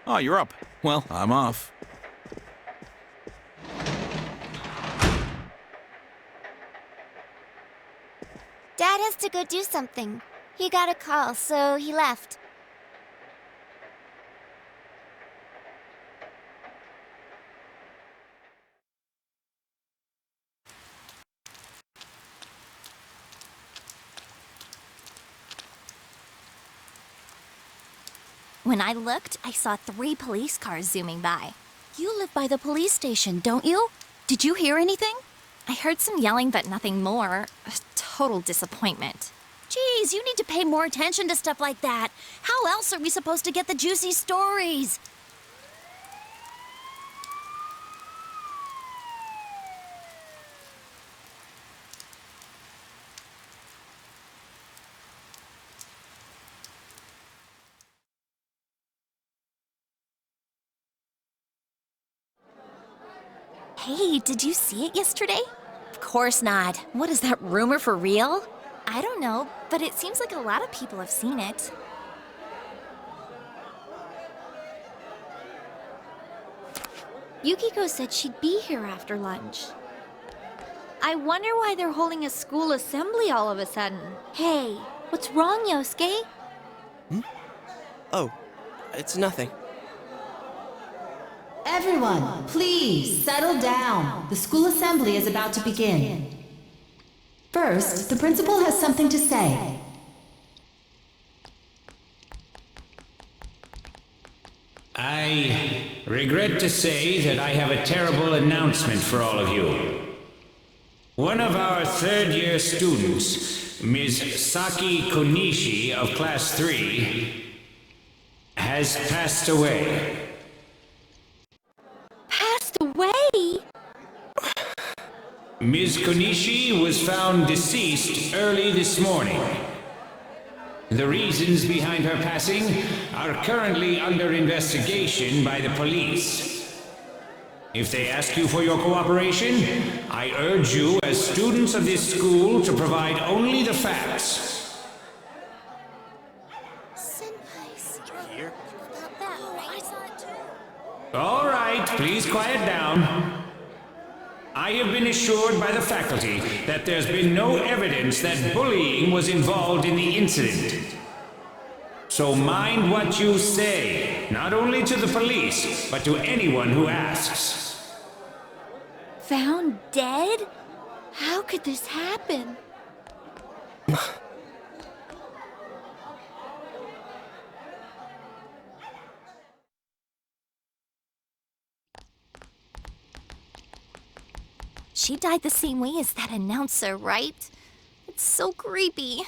Oh, you're up. Well, I'm off. Dad has to go do something. He got a call, so he left. When I looked, I saw 3 police cars zooming by. You live by the police station, don't you? Did you hear anything? I heard some yelling, but nothing more. A total disappointment. Geez, you need to pay more attention to stuff like that. How else are we supposed to get the juicy stories? Hey, did you see it yesterday? Of course not. What is that rumor for real? I don't know, but it seems like a lot of people have seen it. Yukiko said she'd be here after lunch. I wonder why they're holding a school assembly all of a sudden. Hey, what's wrong, Yosuke? Oh, it's nothing. Everyone, please settle down. The school assembly is about to begin. First, the principal has something to say. I regret to say that I have a terrible announcement for all of you. One of our third-year students, Ms. Saki Konishi of Class 3, has passed away. Passed away? Ms. Konishi was found deceased early this morning. The reasons behind her passing are currently under investigation by the police. If they ask you for your cooperation, I urge you as students of this school to provide only the facts. Senpai's here about that, right? I saw it too. All right, please quiet down. I have been assured by the faculty that there's been no evidence that bullying was involved in the incident. So mind what you say, not only to the police, but to anyone who asks. Found dead? How could this happen? She died the same way as that announcer, right? It's so creepy.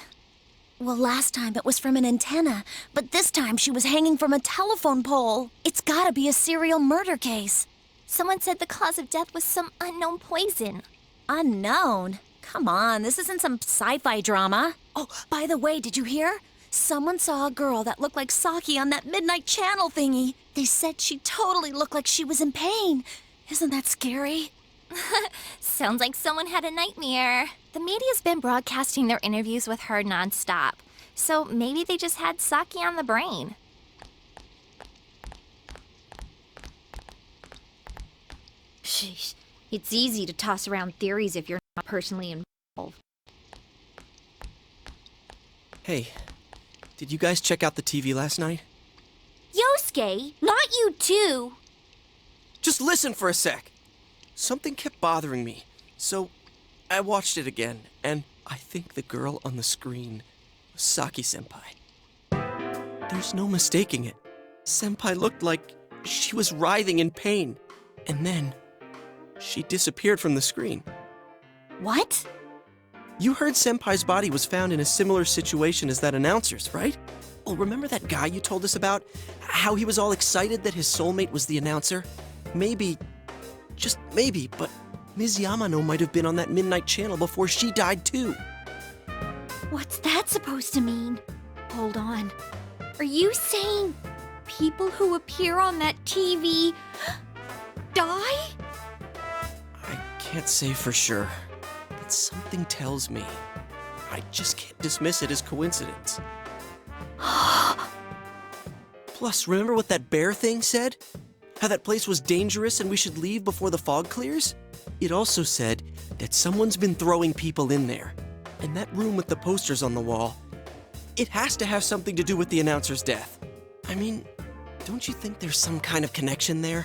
Well, last time it was from an antenna, but this time she was hanging from a telephone pole. It's gotta be a serial murder case. Someone said the cause of death was some unknown poison. Unknown? Come on, this isn't some sci-fi drama. Oh, by the way, did you hear? Someone saw a girl that looked like Saki on that midnight channel thingy. They said she totally looked like she was in pain. Isn't that scary? Sounds like someone had a nightmare. The media's been broadcasting their interviews with her nonstop, so maybe they just had Saki on the brain. Sheesh. It's easy to toss around theories if you're not personally involved. Hey, did you guys check out the TV last night? Yosuke, not you too! Just listen for a sec. Something kept bothering me, so I watched it again, and I think the girl on the screen was Saki-senpai. There's no mistaking it. Senpai looked like she was writhing in pain, and then she disappeared from the screen. What? You heard Senpai's body was found in a similar situation as that announcer's, right? Well, remember that guy you told us about? How he was all excited that his soulmate was the announcer? Maybe, just maybe, but Ms. Yamano might have been on that midnight channel before she died too. What's that supposed to mean? Hold on. Are you saying people who appear on that TV die? I can't say for sure, but something tells me I just can't dismiss it as coincidence. Plus, remember what that bear thing said? How that place was dangerous and we should leave before the fog clears? It also said that someone's been throwing people in there. And that room with the posters on the wall, it has to have something to do with the announcer's death. I mean, don't you think there's some kind of connection there?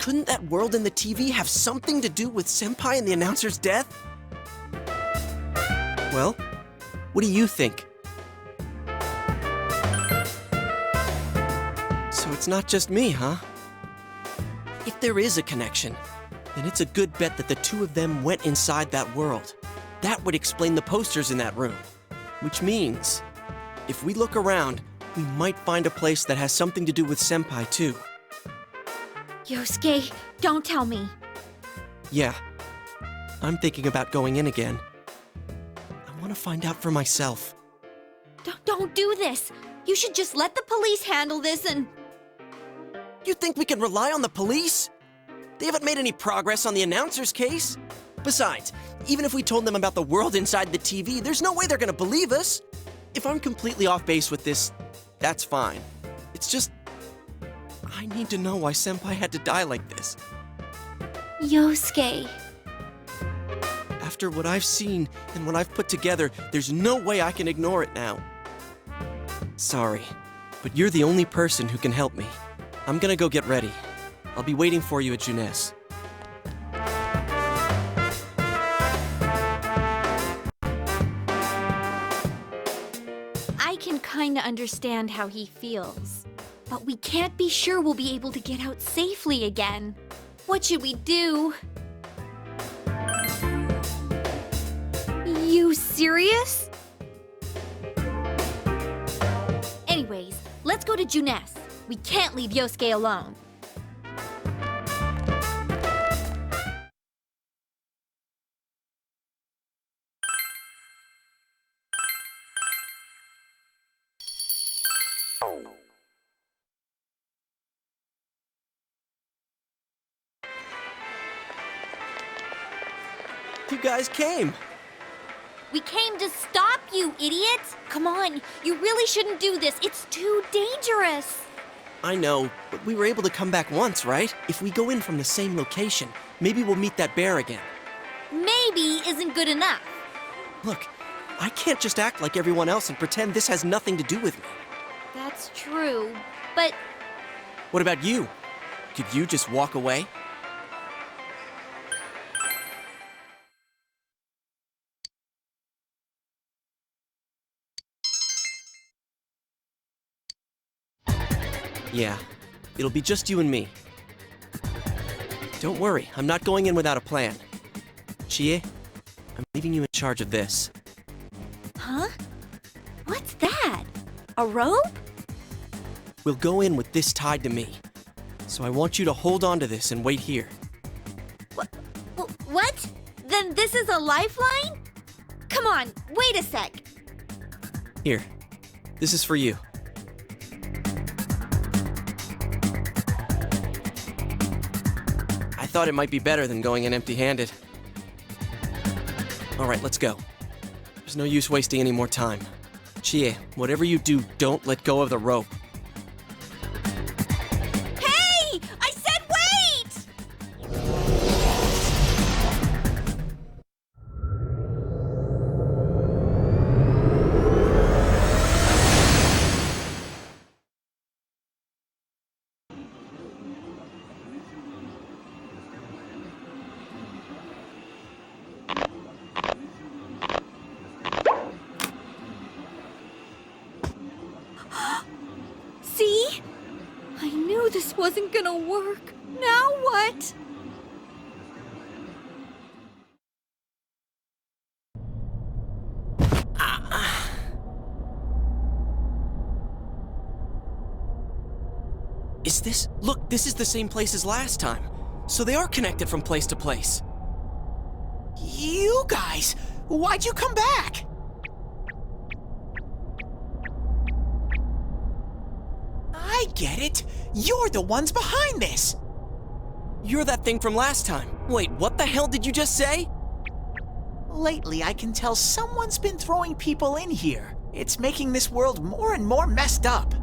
Couldn't that world in the TV have something to do with Senpai and the announcer's death? Well, what do you think? So it's not just me, huh? If there is a connection, then it's a good bet that the two of them went inside that world. That would explain the posters in that room. Which means, if we look around, we might find a place that has something to do with Senpai, too. Yosuke, don't tell me. Yeah, I'm thinking about going in again. I want to find out for myself. Don't do this. You should just let the police handle this and... You think we can rely on the police? They haven't made any progress on the announcer's case. Besides, even if we told them about the world inside the TV, there's no way they're gonna believe us. If I'm completely off base with this, that's fine. It's just... I need to know why Senpai had to die like this. Yosuke. After what I've seen and what I've put together, there's no way I can ignore it now. Sorry, but you're the only person who can help me. I'm gonna go get ready. I'll be waiting for you at Juness. I can kinda understand how he feels. But we can't be sure we'll be able to get out safely again. What should we do? You serious? Anyways, let's go to Juness. We can't leave Yosuke alone. You guys came! We came to stop you, idiot! Come on, you really shouldn't do this. It's too dangerous. I know, but we were able to come back once, right? If we go in from the same location, maybe we'll meet that bear again. Maybe isn't good enough. Look, I can't just act like everyone else and pretend this has nothing to do with me. That's true, but What about you? Could you just walk away? Yeah, it'll be just you and me. Don't worry, I'm not going in without a plan. Chie, I'm leaving you in charge of this. huh? What's that? A rope? We'll go in with this tied to me. So I want you to hold on to this and wait here. What? Then this is a lifeline? Come on, wait a sec. Here, this is for you. I thought it might be better than going in empty-handed. All right, let's go. There's no use wasting any more time. Chie, whatever you do, don't let go of the rope. Hey! I said wait! See? I knew this wasn't gonna work. Now what? Is this? Look, this is the same place as last time. So they are connected from place to place. You guys, why'd you come back? I get it. You're the ones behind this. You're that thing from last time. Wait, what the hell did you just say? Lately, I can tell someone's been throwing people in here. It's making this world more and more messed up.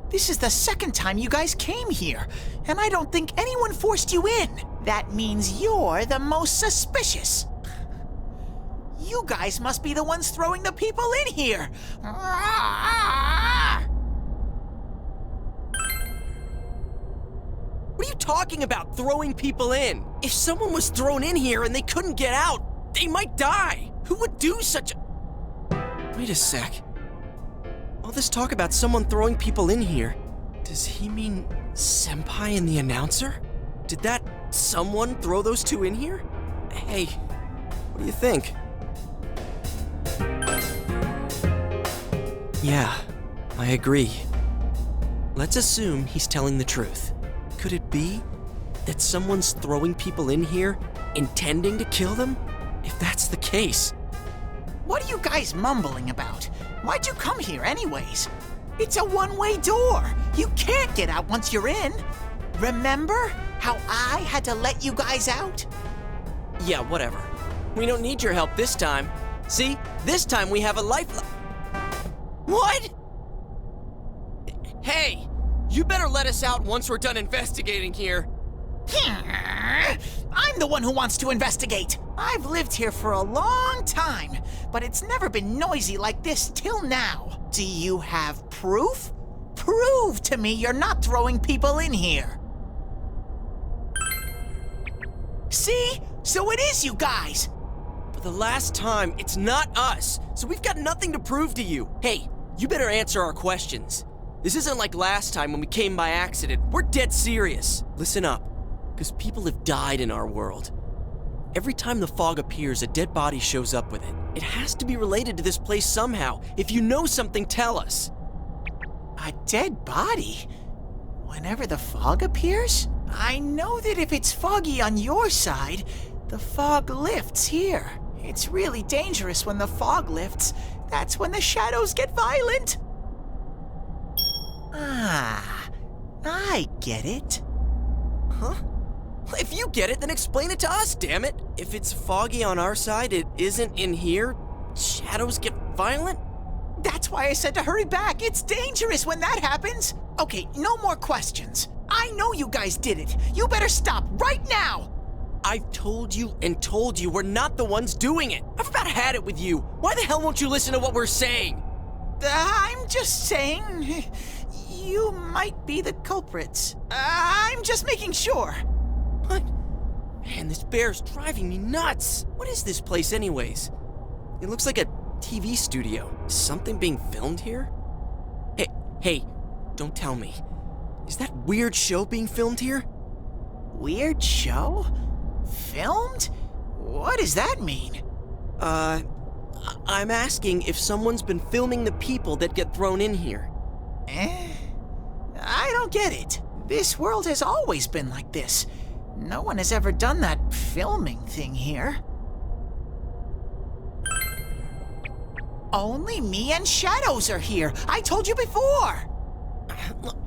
This is the second time you guys came here, and I don't think anyone forced you in. That means you're the most suspicious. You guys must be the ones throwing the people in here. What are you talking about, throwing people in? If someone was thrown in here and they couldn't get out, they might die. Who would do such a... Wait a sec. All this talk about someone throwing people in here, does he mean Senpai and the announcer? Did that someone throw those two in here? Hey, what do you think? Yeah, I agree. Let's assume he's telling the truth. Could it be that someone's throwing people in here, intending to kill them? If that's the case... What are you guys mumbling about? Why'd you come here anyways? It's a one-way door. You can't get out once you're in. Remember how I had to let you guys out? Yeah, whatever. We don't need your help this time. See, this time we have a lifeline. What? Hey, you better let us out once we're done investigating here. I'm the one who wants to investigate. I've lived here for a long time, but it's never been noisy like this till now. Do you have proof? Prove to me you're not throwing people in here. See? So it is you guys. For the last time, it's not us, so we've got nothing to prove to you. Hey, you better answer our questions. This isn't like last time when we came by accident. We're dead serious. Listen up, because people have died in our world. Every time the fog appears, a dead body shows up with it. It has to be related to this place somehow. If you know something, tell us. A dead body? Whenever the fog appears? I know that if it's foggy on your side, the fog lifts here. It's really dangerous when the fog lifts. That's when the shadows get violent. Ah, I get it. Huh? If you get it, then explain it to us, damn it! If it's foggy on our side, it isn't in here, shadows get violent? That's why I said to hurry back. It's dangerous when that happens. Okay, no more questions. I know you guys did it. You better stop right now. I've told you and told you we're not the ones doing it. I've about had it with you. Why the hell won't you listen to what we're saying? I'm just saying, you might be the culprits. I'm just making sure. What? Man, this bear's driving me nuts. What is this place anyways? It looks like a TV studio. Is something being filmed here? Hey, don't tell me. Is that weird show being filmed here? Weird show? Filmed? What does that mean? I'm asking if someone's been filming the people that get thrown in here. I don't get it. This world has always been like this. No one has ever done that filming thing here. Only me and Shadows are here. I told you before.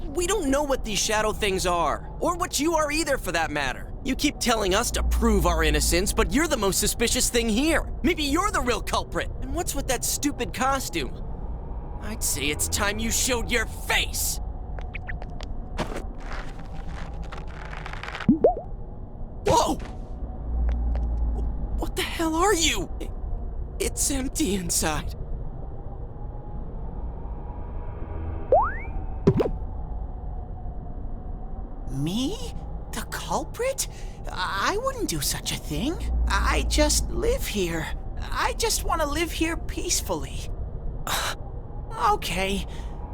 We don't know what these shadow things are, or what you are either for that matter. You keep telling us to prove our innocence, but you're the most suspicious thing here. Maybe you're the real culprit. And what's with that stupid costume? I'd say it's time you showed your face. Whoa! What the hell are you? It's empty inside. Me? The culprit? I wouldn't do such a thing. I just live here. I just want to live here peacefully. Okay,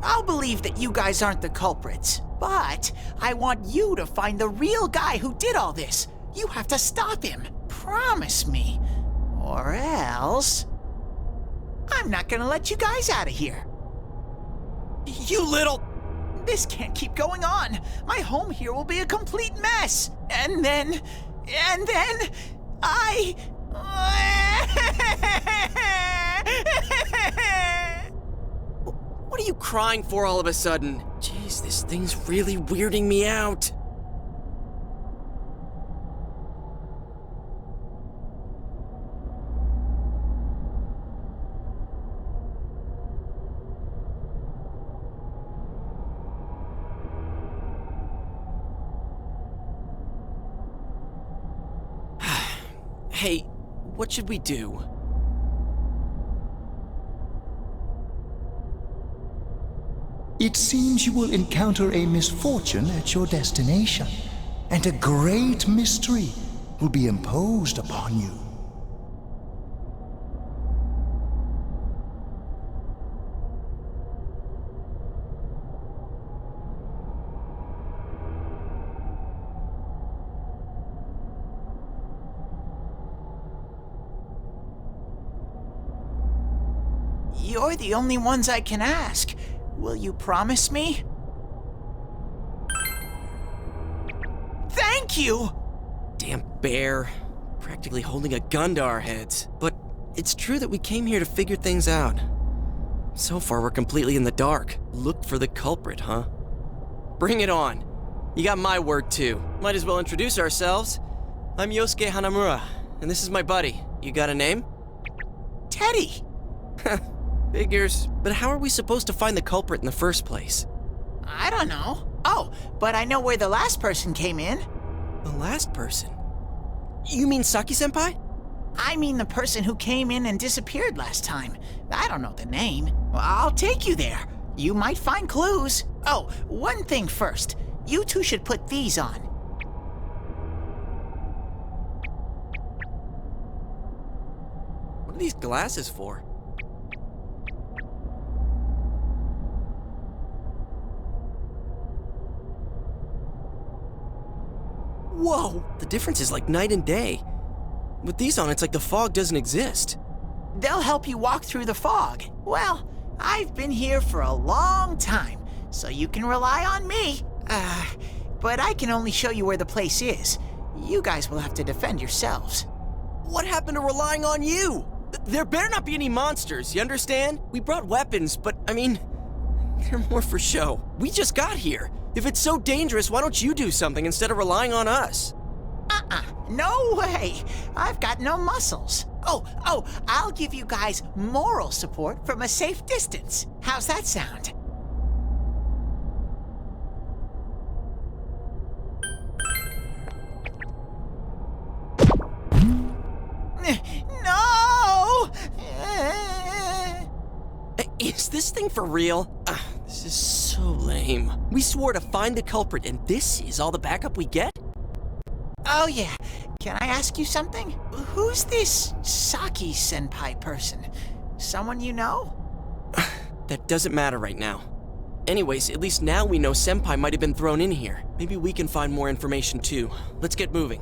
I'll believe that you guys aren't the culprits, but I want you to find the real guy who did all this. You have to stop him. Promise me. Or else... I'm not gonna let you guys out of here. You little... This can't keep going on. My home here will be a complete mess. And then I... What are you crying for all of a sudden? Jeez, this thing's really weirding me out. Hey, what should we do? It seems you will encounter a misfortune at your destination, and a great mystery will be imposed upon you. You're the only ones I can ask. Will you promise me? Thank you! Damn bear. Practically holding a gun to our heads. But it's true that we came here to figure things out. So far, we're completely in the dark. Look for the culprit, huh? Bring it on. You got my word, too. Might as well introduce ourselves. I'm Yosuke Hanamura, and this is my buddy. You got a name? Teddy! Figures. But how are we supposed to find the culprit in the first place? I don't know. Oh, but I know where the last person came in. The last person? You mean Saki-senpai? I mean the person who came in and disappeared last time. I don't know the name. Well, I'll take you there. You might find clues. Oh, one thing first. You two should put these on. What are these glasses for? Whoa! The difference is like night and day. With these on, it's like the fog doesn't exist. They'll help you walk through the fog. Well, I've been here for a long time, so you can rely on me. But I can only show you where the place is. You guys will have to defend yourselves. What happened to relying on you? There better not be any monsters, you understand? We brought weapons, but I mean, they're more for show. We just got here. If it's so dangerous, why don't you do something instead of relying on us? No way! I've got no muscles. Oh, I'll give you guys moral support from a safe distance. How's that sound? No! Is this thing for real? This is so lame. We swore to find the culprit, and this is all the backup we get? Oh yeah, can I ask you something? Who's this Saki-senpai person? Someone you know? That doesn't matter right now. Anyways, at least now we know Senpai might have been thrown in here. Maybe we can find more information too. Let's get moving.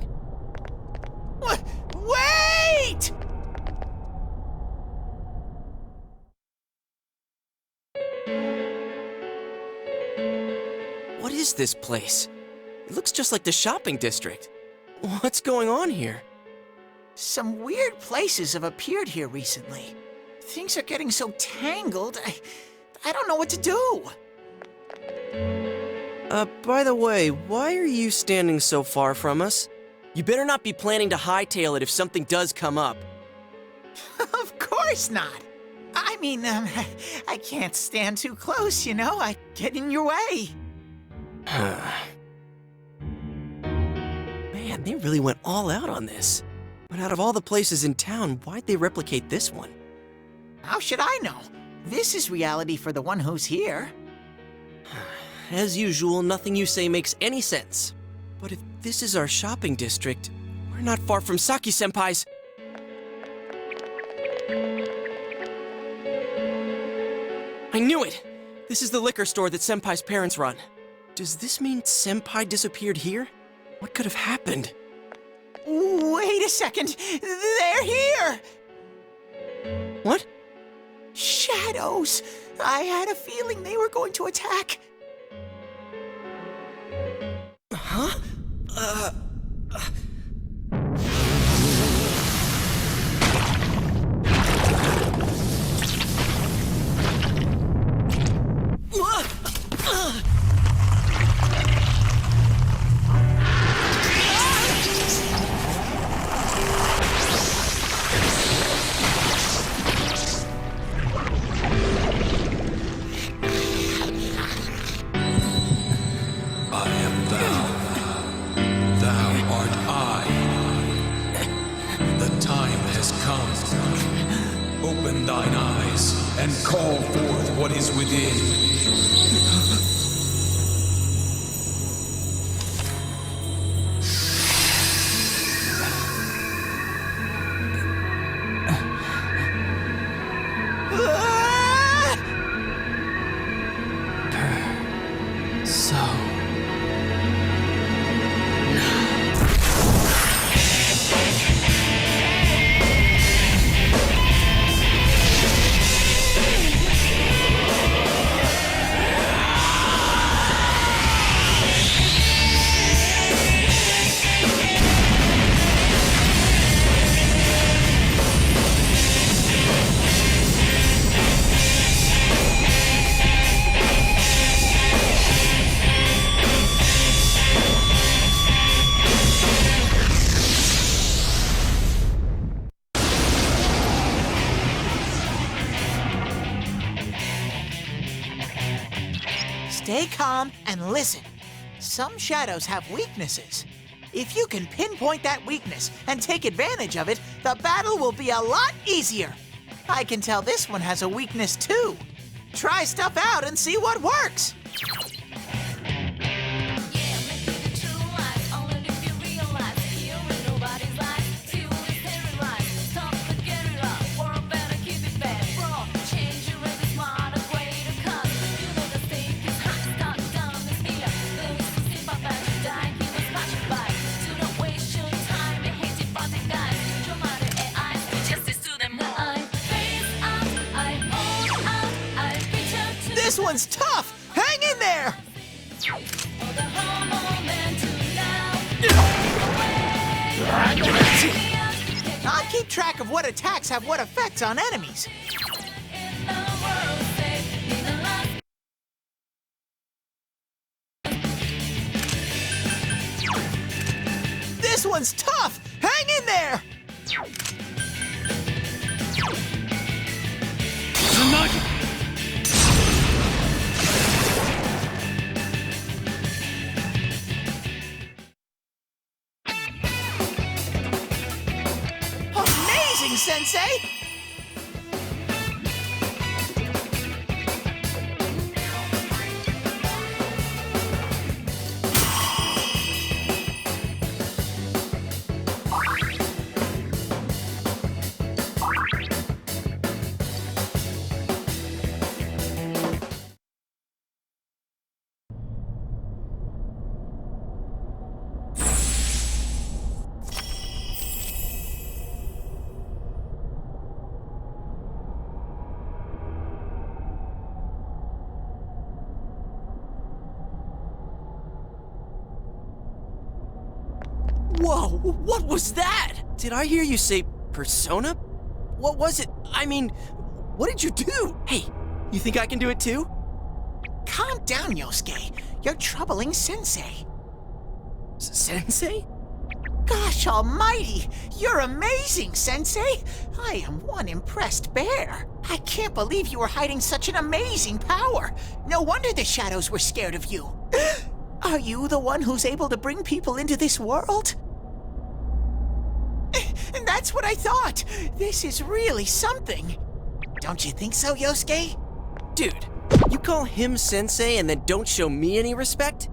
Wait! What is this place? It looks just like the shopping district. What's going on here? Some weird places have appeared here recently. Things are getting so tangled, I don't know what to do. By the way, why are you standing so far from us? You better not be planning to hightail it if something does come up. Of course not. I mean, I can't stand too close, you know? I get in your way. Man, they really went all out on this. But out of all the places in town, why'd they replicate this one? How should I know? This is reality for the one who's here. As usual, nothing you say makes any sense. But if this is our shopping district, we're not far from Saki-senpai's. I knew it! This is the liquor store that Senpai's parents run. Does this mean Senpai disappeared here? What could have happened? Wait a second! They're here! What? Shadows! I had a feeling they were going to attack. Huh? I am thou. Thou art I. Open thine eyes and call forth what is within. Stay calm and listen. Some shadows have weaknesses. If you can pinpoint that weakness and take advantage of it, the battle will be a lot easier. I can tell this one has a weakness too. Try stuff out and see what works. This one's tough! Hang in there! I'll keep track of what attacks have what effects on enemies. This one's tough! Hang in there! Amazing, Sensei! Whoa, what was that? Did I hear you say persona? What was it? I mean, what did you do? Hey, you think I can do it too? Calm down, Yosuke. You're troubling Sensei. Sensei? Gosh almighty! You're amazing, Sensei! I am one impressed bear. I can't believe you were hiding such an amazing power. No wonder the shadows were scared of you. Are you the one who's able to bring people into this world? And that's what I thought. This is really something. Don't you think so, Yosuke? Dude, you call him Sensei and then don't show me any respect?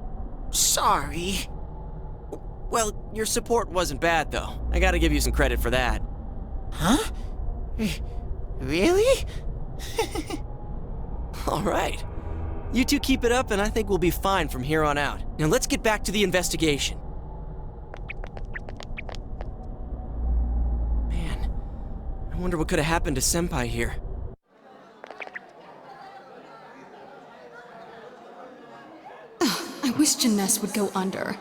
Sorry. Well, your support wasn't bad, though. I gotta give you some credit for that. Huh? Really? All right. You two keep it up, and I think we'll be fine from here on out. Now let's get back to the investigation. Man, I wonder what could have happened to Senpai here. I wish Jeunesse would go under.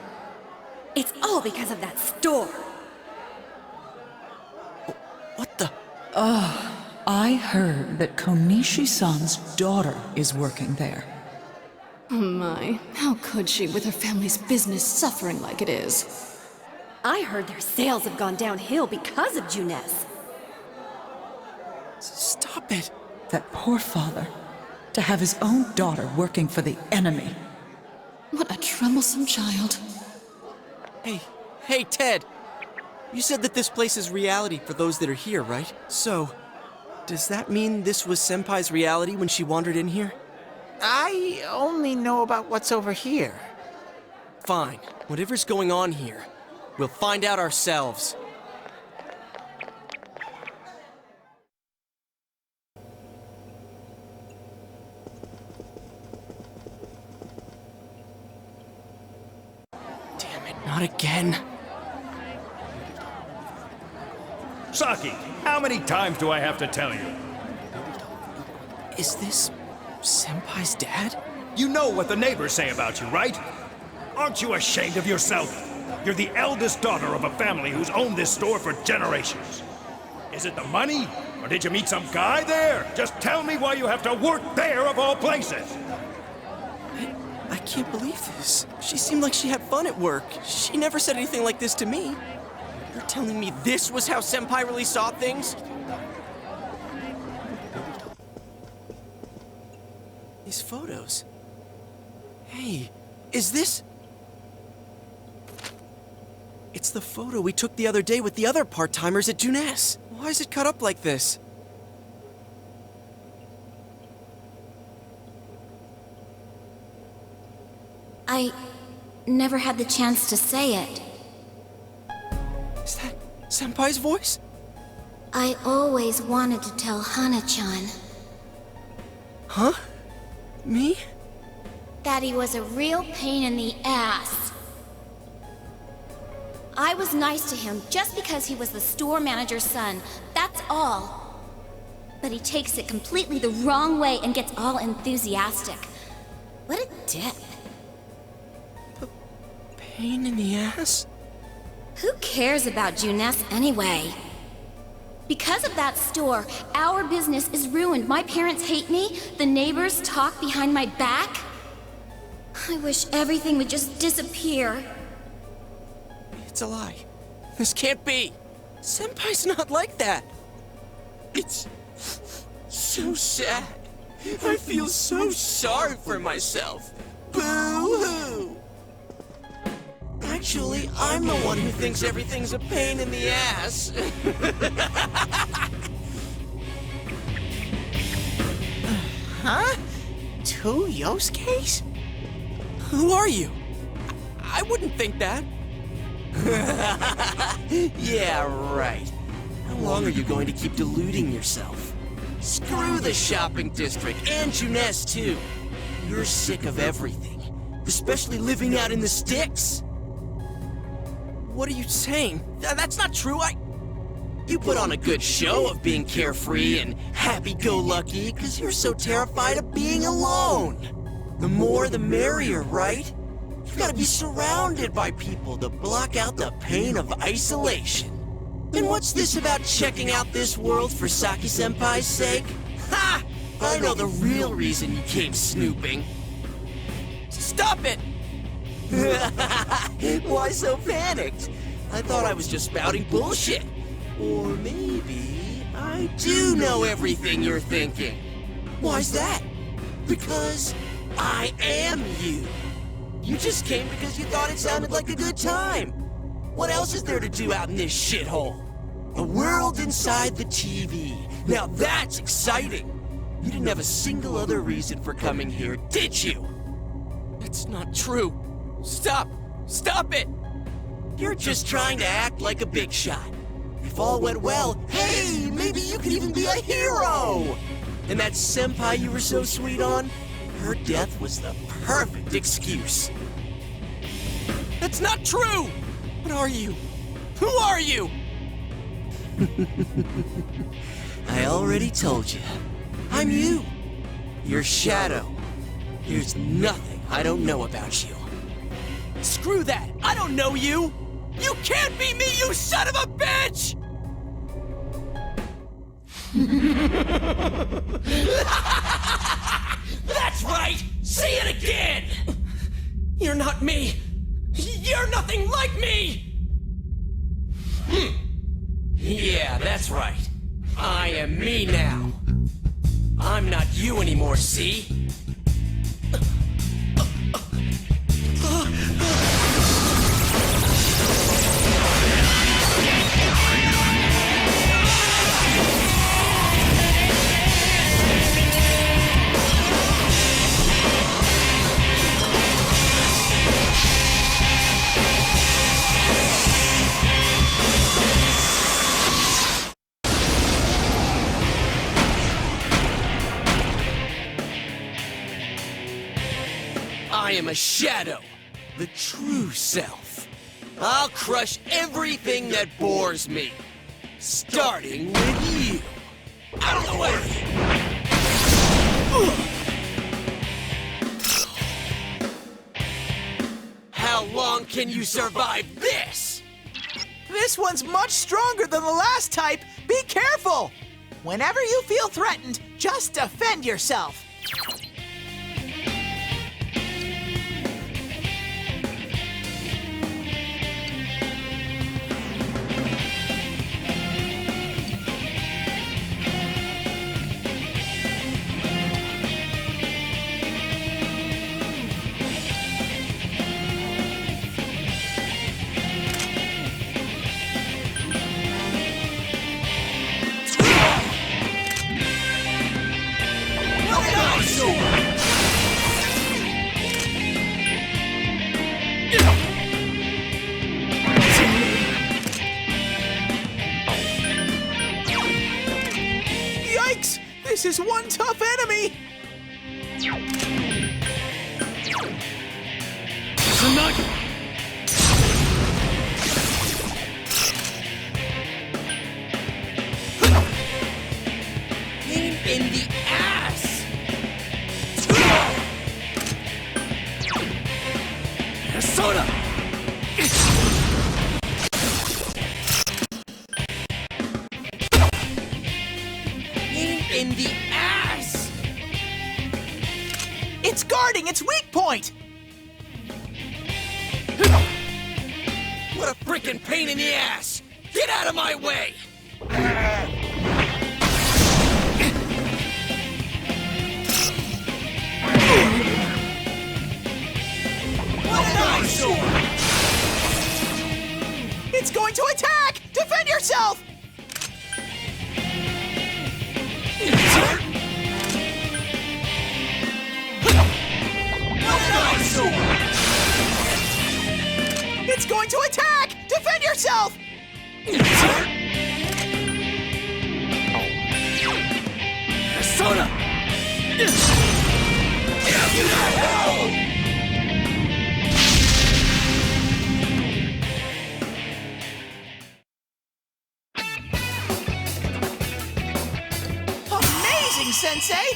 It's all because of that store. What the? I heard that Konishi-san's daughter is working there. Oh my, how could she with her family's business suffering like it is? I heard their sales have gone downhill because of Jeunesse. Stop it. That poor father. To have his own daughter working for the enemy. What a troublesome child. Hey, Ted. You said that this place is reality for those that are here, right? So, Does that mean this was Senpai's reality when she wandered in here? I only know about what's over here. Fine. Whatever's going on here, we'll find out ourselves. Damn it, not again. Saki, how many times do I have to tell you? Is this Senpai's dad? You know what the neighbors say about you, right? Aren't you ashamed of yourself? You're the eldest daughter of a family who's owned this store for generations. Is it the money? Or did you meet some guy there? Just tell me why you have to work there of all places! I can't believe this. She seemed like she had fun at work. She never said anything like this to me. You're telling me this was how Senpai really saw things? These photos. Hey, is this... It's the photo we took the other day with the other part-timers at Junes. Why is it cut up like this? I never had the chance to say it. Is that Senpai's voice? I always wanted to tell Hana-chan Huh? Me? that he was a real pain in the ass. I was nice to him just because he was the store manager's son, that's all. But he takes it completely the wrong way and gets all enthusiastic. What a dip. Pain in the ass? Who cares about Junes anyway? Because of that store, our business is ruined. My parents hate me, the neighbors talk behind my back. I wish everything would just disappear. It's a lie. This can't be. Senpai's not like that. It's so sad. I feel so sorry for myself. Boo-hoo! Actually, I'm the one who thinks everything's a pain in the ass. Huh? Two Yosuke's? Who are you? I wouldn't think that. Yeah, right. How long are you going to keep deluding yourself? Screw the shopping district and Junes too. You're sick of everything, especially living out in the sticks. What are you saying? That's not true. You put on a good show of being carefree and happy-go-lucky because you're so terrified of being alone. The more the merrier, right? You've got to be surrounded by people to block out the pain of isolation. And what's this about checking out this world for Saki-senpai's sake? Ha! I know the real reason you came snooping. Stop it! Why so panicked? I thought I was just spouting bullshit. Or maybe I do know everything you're thinking. Why's that? Because I am you. You just came because you thought it sounded like a good time. What else is there to do out in this shithole? A world inside the TV. Now that's exciting. You didn't have a single other reason for coming here, did you? It's not true. Stop! Stop it! You're just trying to act like a big shot. If all went well, hey, maybe you could even be a hero! And that senpai you were so sweet on, her death was the perfect excuse. That's not true! What are you? Who are you? I already told you. I'm you. Your shadow. There's nothing I don't know about you. Screw that! I don't know you! You can't be me, you son of a bitch! That's right! Say it again! You're not me! You're nothing like me! Yeah, that's right. I am me now. I'm not you anymore, see? I am a shadow, the true self. I'll crush everything that bores me, starting with you. Out of the way! How long can you survive this? This one's much stronger than the last type. Be careful! Whenever you feel threatened, just defend yourself. Yikes! This is one tough enemy! Pain in the ass! Soda! Pain in the ass! It's guarding its weak point! What a freaking pain in the ass! Get out of my way! What an eyesore! It's going to attack! Defend yourself! What an eyesore! It's going to attack! Defend yourself! Soda! Amazing, Sensei!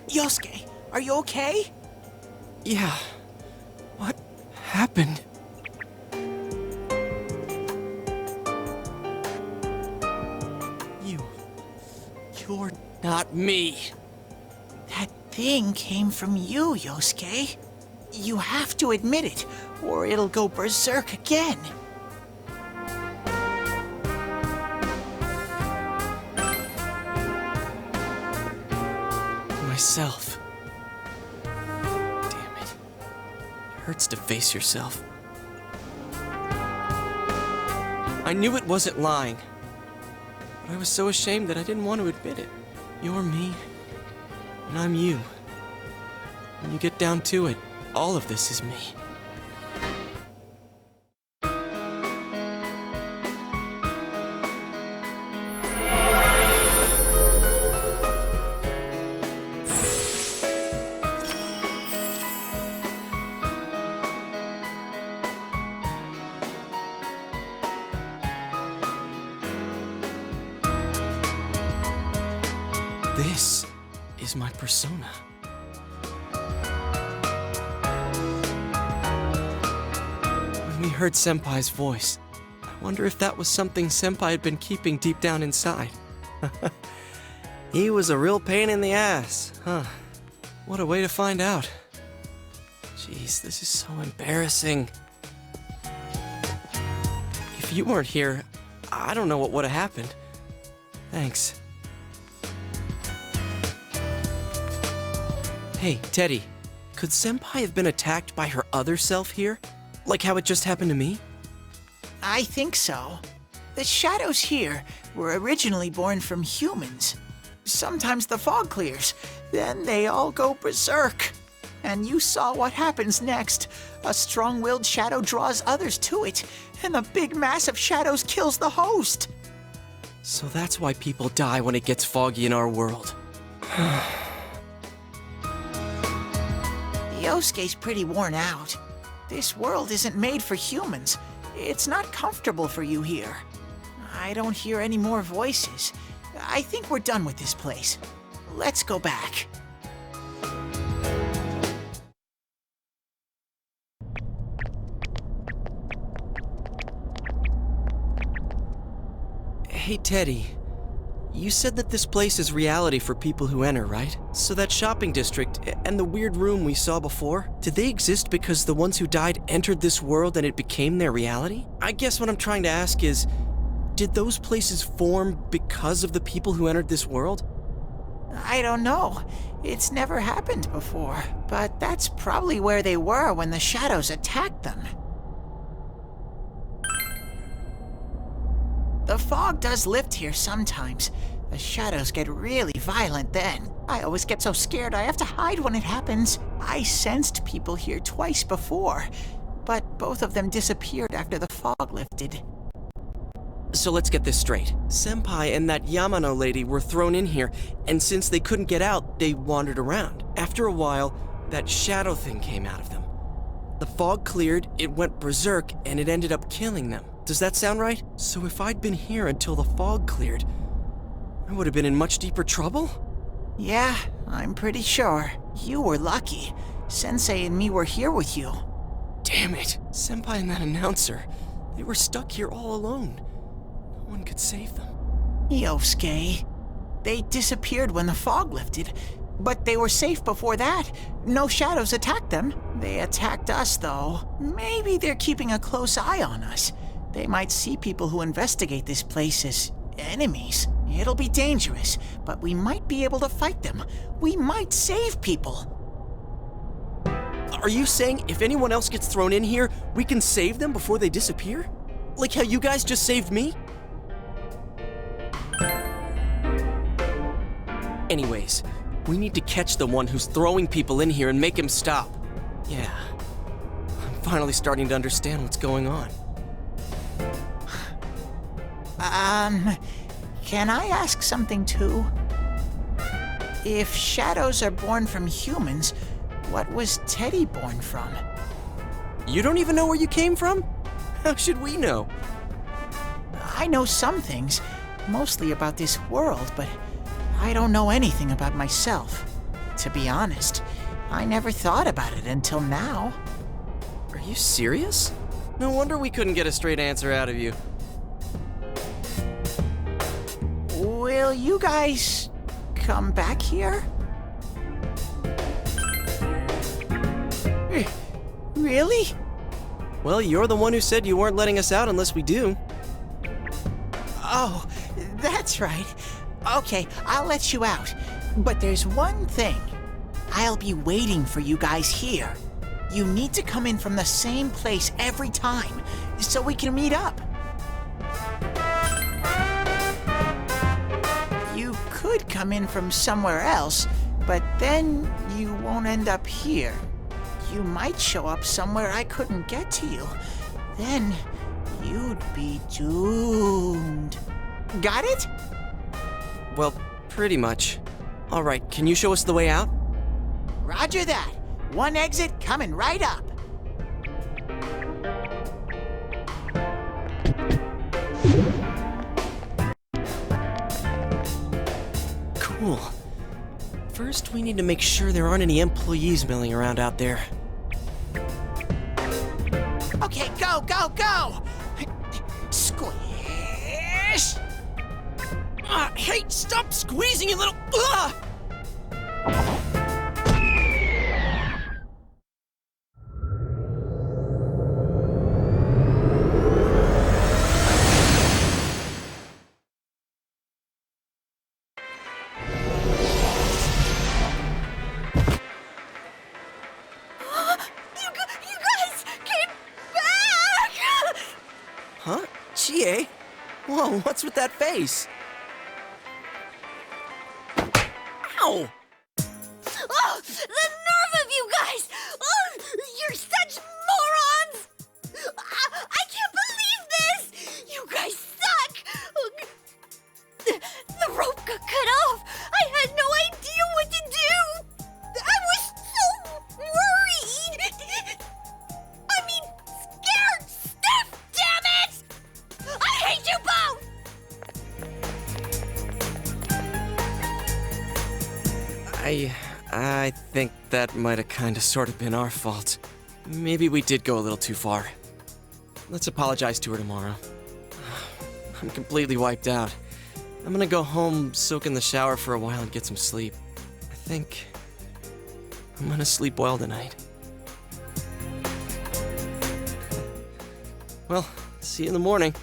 Yosuke, are you okay? Yeah. What happened? You're not me. That thing came from you, Yosuke. You have to admit it, or it'll go berserk again. Myself. Damn it. It hurts to face yourself. I knew it wasn't lying, but I was so ashamed that I didn't want to admit it. You're me, and I'm you. When you get down to it, all of this is me. This is my persona. When we heard Senpai's voice, I wonder if that was something Senpai had been keeping deep down inside. He was a real pain in the ass, huh? What a way to find out. Jeez, this is so embarrassing. If you weren't here, I don't know what would have happened. Thanks. Hey, Teddy. Could Senpai have been attacked by her other self here? Like how it just happened to me? I think so. The shadows here were originally born from humans. Sometimes the fog clears, then they all go berserk. And you saw what happens next. A strong-willed shadow draws others to it, and the big mass of shadows kills the host. So that's why people die when it gets foggy in our world. Yosuke's pretty worn out. This world isn't made for humans. It's not comfortable for you here. I don't hear any more voices. I think we're done with this place. Let's go back. Hey, Teddy. You said that this place is reality for people who enter, right? So that shopping district and the weird room we saw before, did they exist because the ones who died entered this world and it became their reality? I guess what I'm trying to ask is, did those places form because of the people who entered this world? I don't know. It's never happened before, but that's probably where they were when the shadows attacked them. The fog does lift here sometimes. The shadows get really violent then. I always get so scared I have to hide when it happens. I sensed people here twice before, but both of them disappeared after the fog lifted. So let's get this straight. Senpai and that Yamano lady were thrown in here, and since they couldn't get out, they wandered around. After a while, that shadow thing came out of them. The fog cleared, it went berserk, and it ended up killing them. Does that sound right? So if I'd been here until the fog cleared, I would have been in much deeper trouble? Yeah, I'm pretty sure. You were lucky. Sensei and me were here with you. Damn it. Senpai and that announcer, they were stuck here all alone. No one could save them. Yosuke. They disappeared when the fog lifted, but they were safe before that. No shadows attacked them. They attacked us, though. Maybe they're keeping a close eye on us. They might see people who investigate this place as enemies. It'll be dangerous, but we might be able to fight them. We might save people. Are you saying if anyone else gets thrown in here, we can save them before they disappear? Like how you guys just saved me? Anyways, we need to catch the one who's throwing people in here and make him stop. Yeah, I'm finally starting to understand what's going on. Can I ask something too? If shadows are born from humans, what was Teddy born from? You don't even know where you came from? How should we know? I know some things, mostly about this world, but I don't know anything about myself. To be honest, I never thought about it until now. Are you serious? No wonder we couldn't get a straight answer out of you. Will you guys come back here? Really? Well, you're the one who said you weren't letting us out unless we do. Oh, that's right. Okay, I'll let you out. But there's one thing. I'll be waiting for you guys here. You need to come in from the same place every time, so we can meet up. You could come in from somewhere else, but then you won't end up here. You might show up somewhere I couldn't get to you. Then you'd be doomed. Got it? Well, pretty much. All right, can you show us the way out? Roger that. One exit coming right up. Cool. First, we need to make sure there aren't any employees milling around out there. Okay, go, go, go! Squish! Hey, stop squeezing, you little... Chie? Whoa, what's with that face? Ow! Oh, the nerve of you guys! Oh, you're such morons! I can't believe this! You guys suck! The rope got cut off! I had no idea what to do! I was so worried! I mean, scared stiff, damn it! I hate you both! I think that might have kind of sort of been our fault. Maybe we did go a little too far. Let's apologize to her tomorrow. I'm completely wiped out. I'm gonna go home, soak in the shower for a while, and get some sleep. I think I'm gonna sleep well tonight. Well, see you in the morning.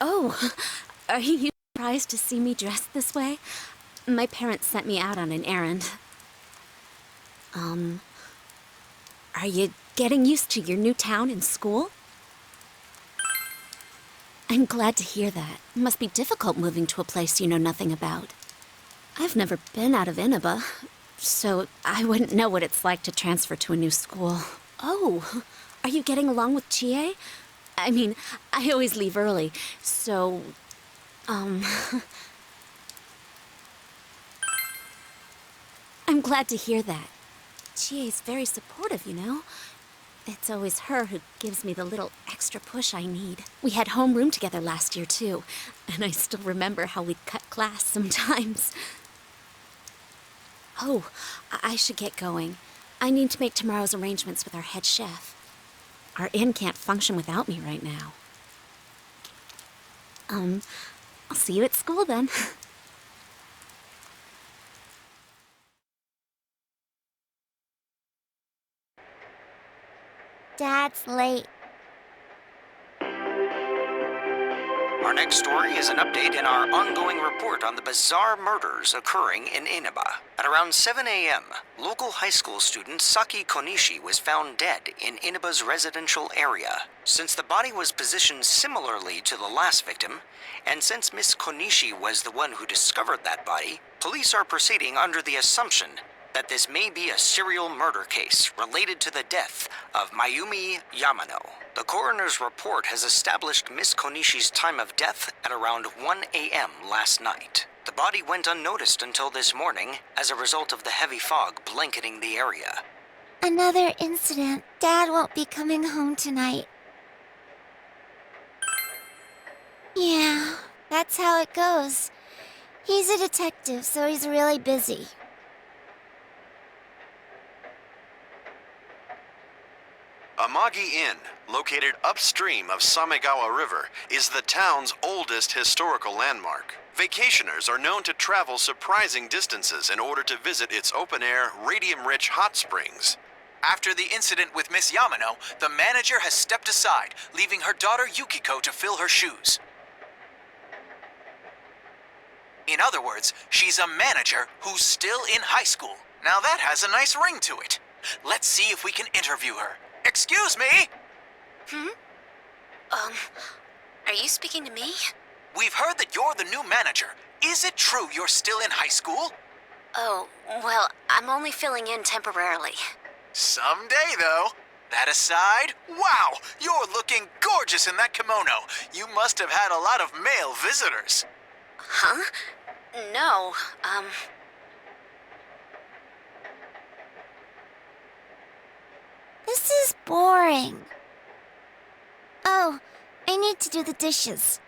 Oh, are you surprised to see me dressed this way? My parents sent me out on an errand. Are you getting used to your new town and school? I'm glad to hear that. It must be difficult moving to a place you know nothing about. I've never been out of Inaba, so I wouldn't know what it's like to transfer to a new school. Oh, are you getting along with Chie? I mean, I always leave early, so, I'm glad to hear that. Chie's very supportive, you know? It's always her who gives me the little extra push I need. We had homeroom together last year, too, and I still remember how we'd cut class sometimes. Oh, I should get going. I need to make tomorrow's arrangements with our head chef. Our inn can't function without me right now. I'll see you at school then. Dad's late. Our next story is an update in our ongoing report on the bizarre murders occurring in Inaba. At around 7 a.m., local high school student Saki Konishi was found dead in Inaba's residential area. Since the body was positioned similarly to the last victim, and since Miss Konishi was the one who discovered that body, police are proceeding under the assumption that this may be a serial murder case related to the death of Mayumi Yamano. The coroner's report has established Miss Konishi's time of death at around 1 a.m. last night. The body went unnoticed until this morning as a result of the heavy fog blanketing the area. Another incident. Dad won't be coming home tonight. Yeah, that's how it goes. He's a detective, so he's really busy. Amagi Inn, located upstream of Samegawa River, is the town's oldest historical landmark. Vacationers are known to travel surprising distances in order to visit its open-air, radium-rich hot springs. After the incident with Miss Yamano, the manager has stepped aside, leaving her daughter Yukiko to fill her shoes. In other words, she's a manager who's still in high school. Now that has a nice ring to it. Let's see if we can interview her. Excuse me? Are you speaking to me? We've heard that you're the new manager. Is it true you're still in high school? Oh, well, I'm only filling in temporarily. Someday, though. That aside, wow, you're looking gorgeous in that kimono. You must have had a lot of male visitors. Huh? No, This is boring. Oh, I need to do the dishes.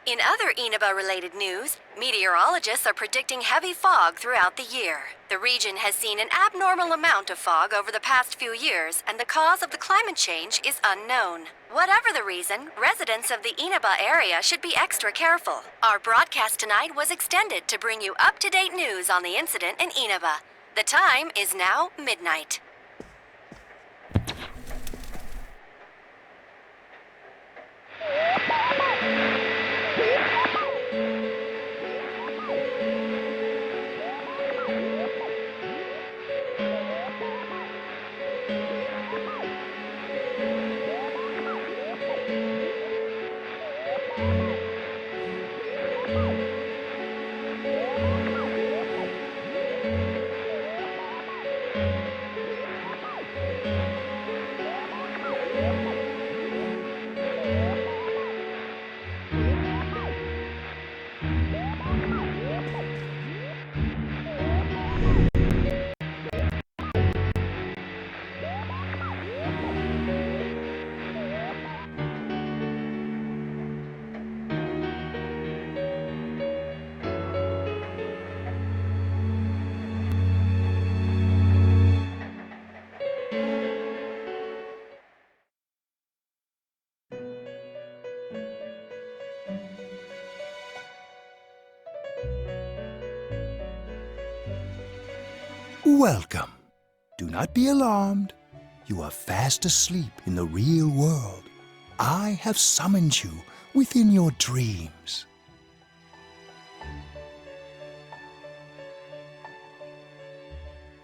In other Inaba-related news, meteorologists are predicting heavy fog throughout the year. The region has seen an abnormal amount of fog over the past few years, and the cause of the climate change is unknown. Whatever the reason, residents of the Inaba area should be extra careful. Our broadcast tonight was extended to bring you up-to-date news on the incident in Inaba. The time is now midnight. Welcome. Do not be alarmed. You are fast asleep in the real world. I have summoned you within your dreams.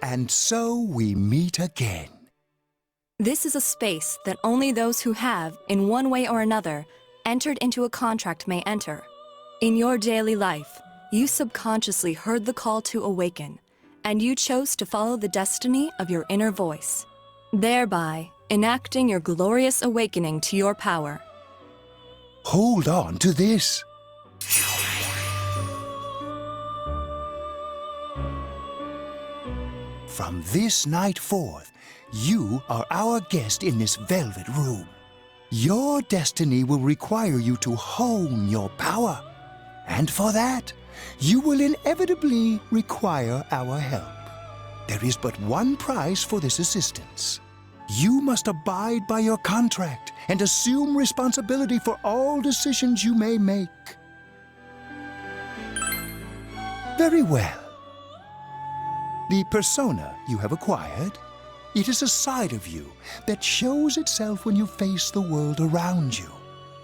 And so we meet again. This is a space that only those who have, in one way or another, entered into a contract may enter. In your daily life, you subconsciously heard the call to awaken, and you chose to follow the destiny of your inner voice, thereby enacting your glorious awakening to your power. Hold on to this. From this night forth, you are our guest in this velvet room. Your destiny will require you to hone your power, and for that, you will inevitably require our help. There is but one price for this assistance. You must abide by your contract and assume responsibility for all decisions you may make. Very well. The persona you have acquired, it is a side of you that shows itself when you face the world around you.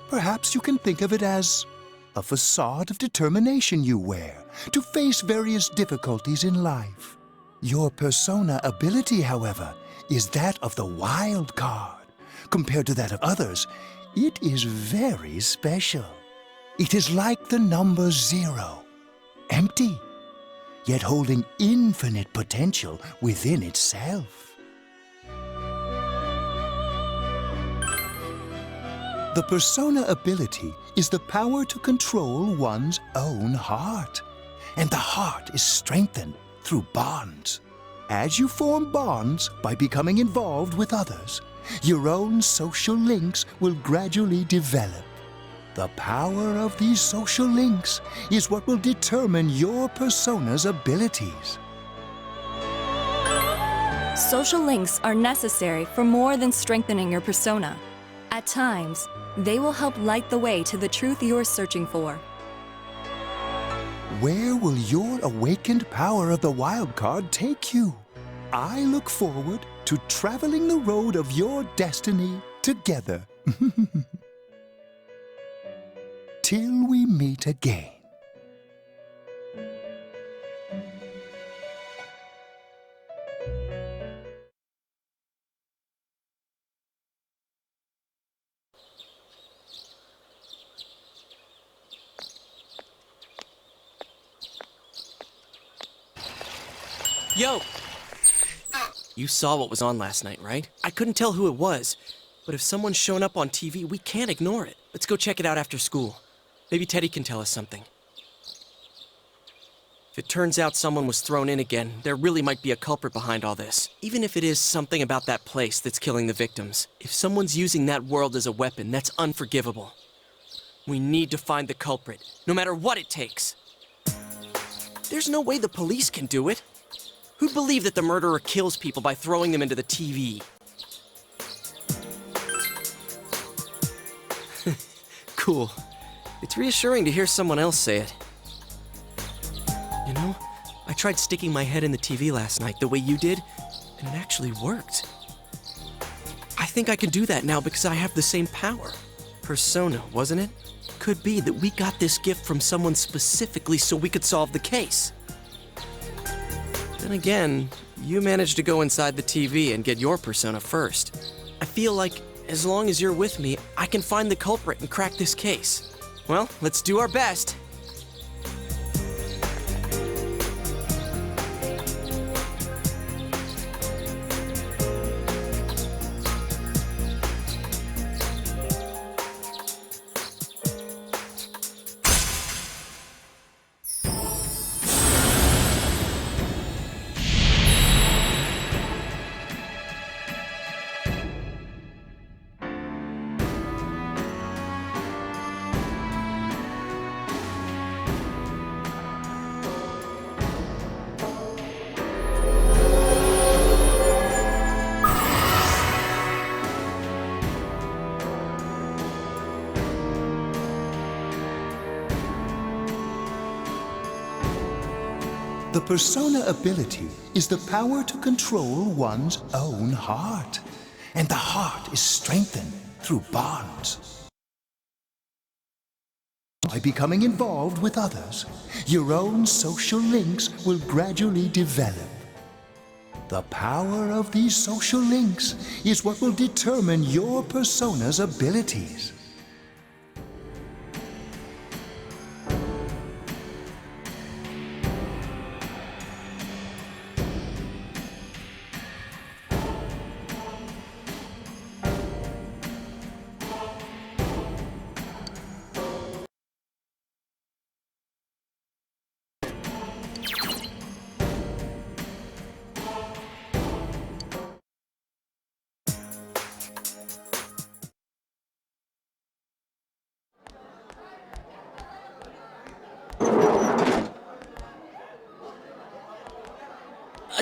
Perhaps you can think of it as a facade of determination you wear to face various difficulties in life. Your persona ability, however, is that of the wild card. Compared to that of others, it is very special. It is like the number 0, empty, yet holding infinite potential within itself. The persona ability is the power to control one's own heart, and the heart is strengthened through bonds. As you form bonds by becoming involved with others, your own social links will gradually develop. The power of these social links is what will determine your persona's abilities. Social links are necessary for more than strengthening your persona. At times, they will help light the way to the truth you're searching for. Where will your awakened power of the wild card take you? I look forward to traveling the road of your destiny together. Till we meet again. Yo! You saw what was on last night, right? I couldn't tell who it was, but if someone's shown up on TV, we can't ignore it. Let's go check it out after school. Maybe Teddy can tell us something. If it turns out someone was thrown in again, there really might be a culprit behind all this. Even if it is something about that place that's killing the victims. If someone's using that world as a weapon, that's unforgivable. We need to find the culprit, no matter what it takes. There's no way the police can do it. Who'd believe that the murderer kills people by throwing them into the TV? Cool. It's reassuring to hear someone else say it. You know, I tried sticking my head in the TV last night the way you did, and it actually worked. I think I can do that now because I have the same power. Persona, wasn't it? Could be that we got this gift from someone specifically so we could solve the case. Then again, you managed to go inside the TV and get your persona first. I feel like as long as you're with me, I can find the culprit and crack this case. Well, let's do our best. The persona ability is the power to control one's own heart. And the heart is strengthened through bonds. By becoming involved with others, your own social links will gradually develop. The power of these social links is what will determine your persona's abilities.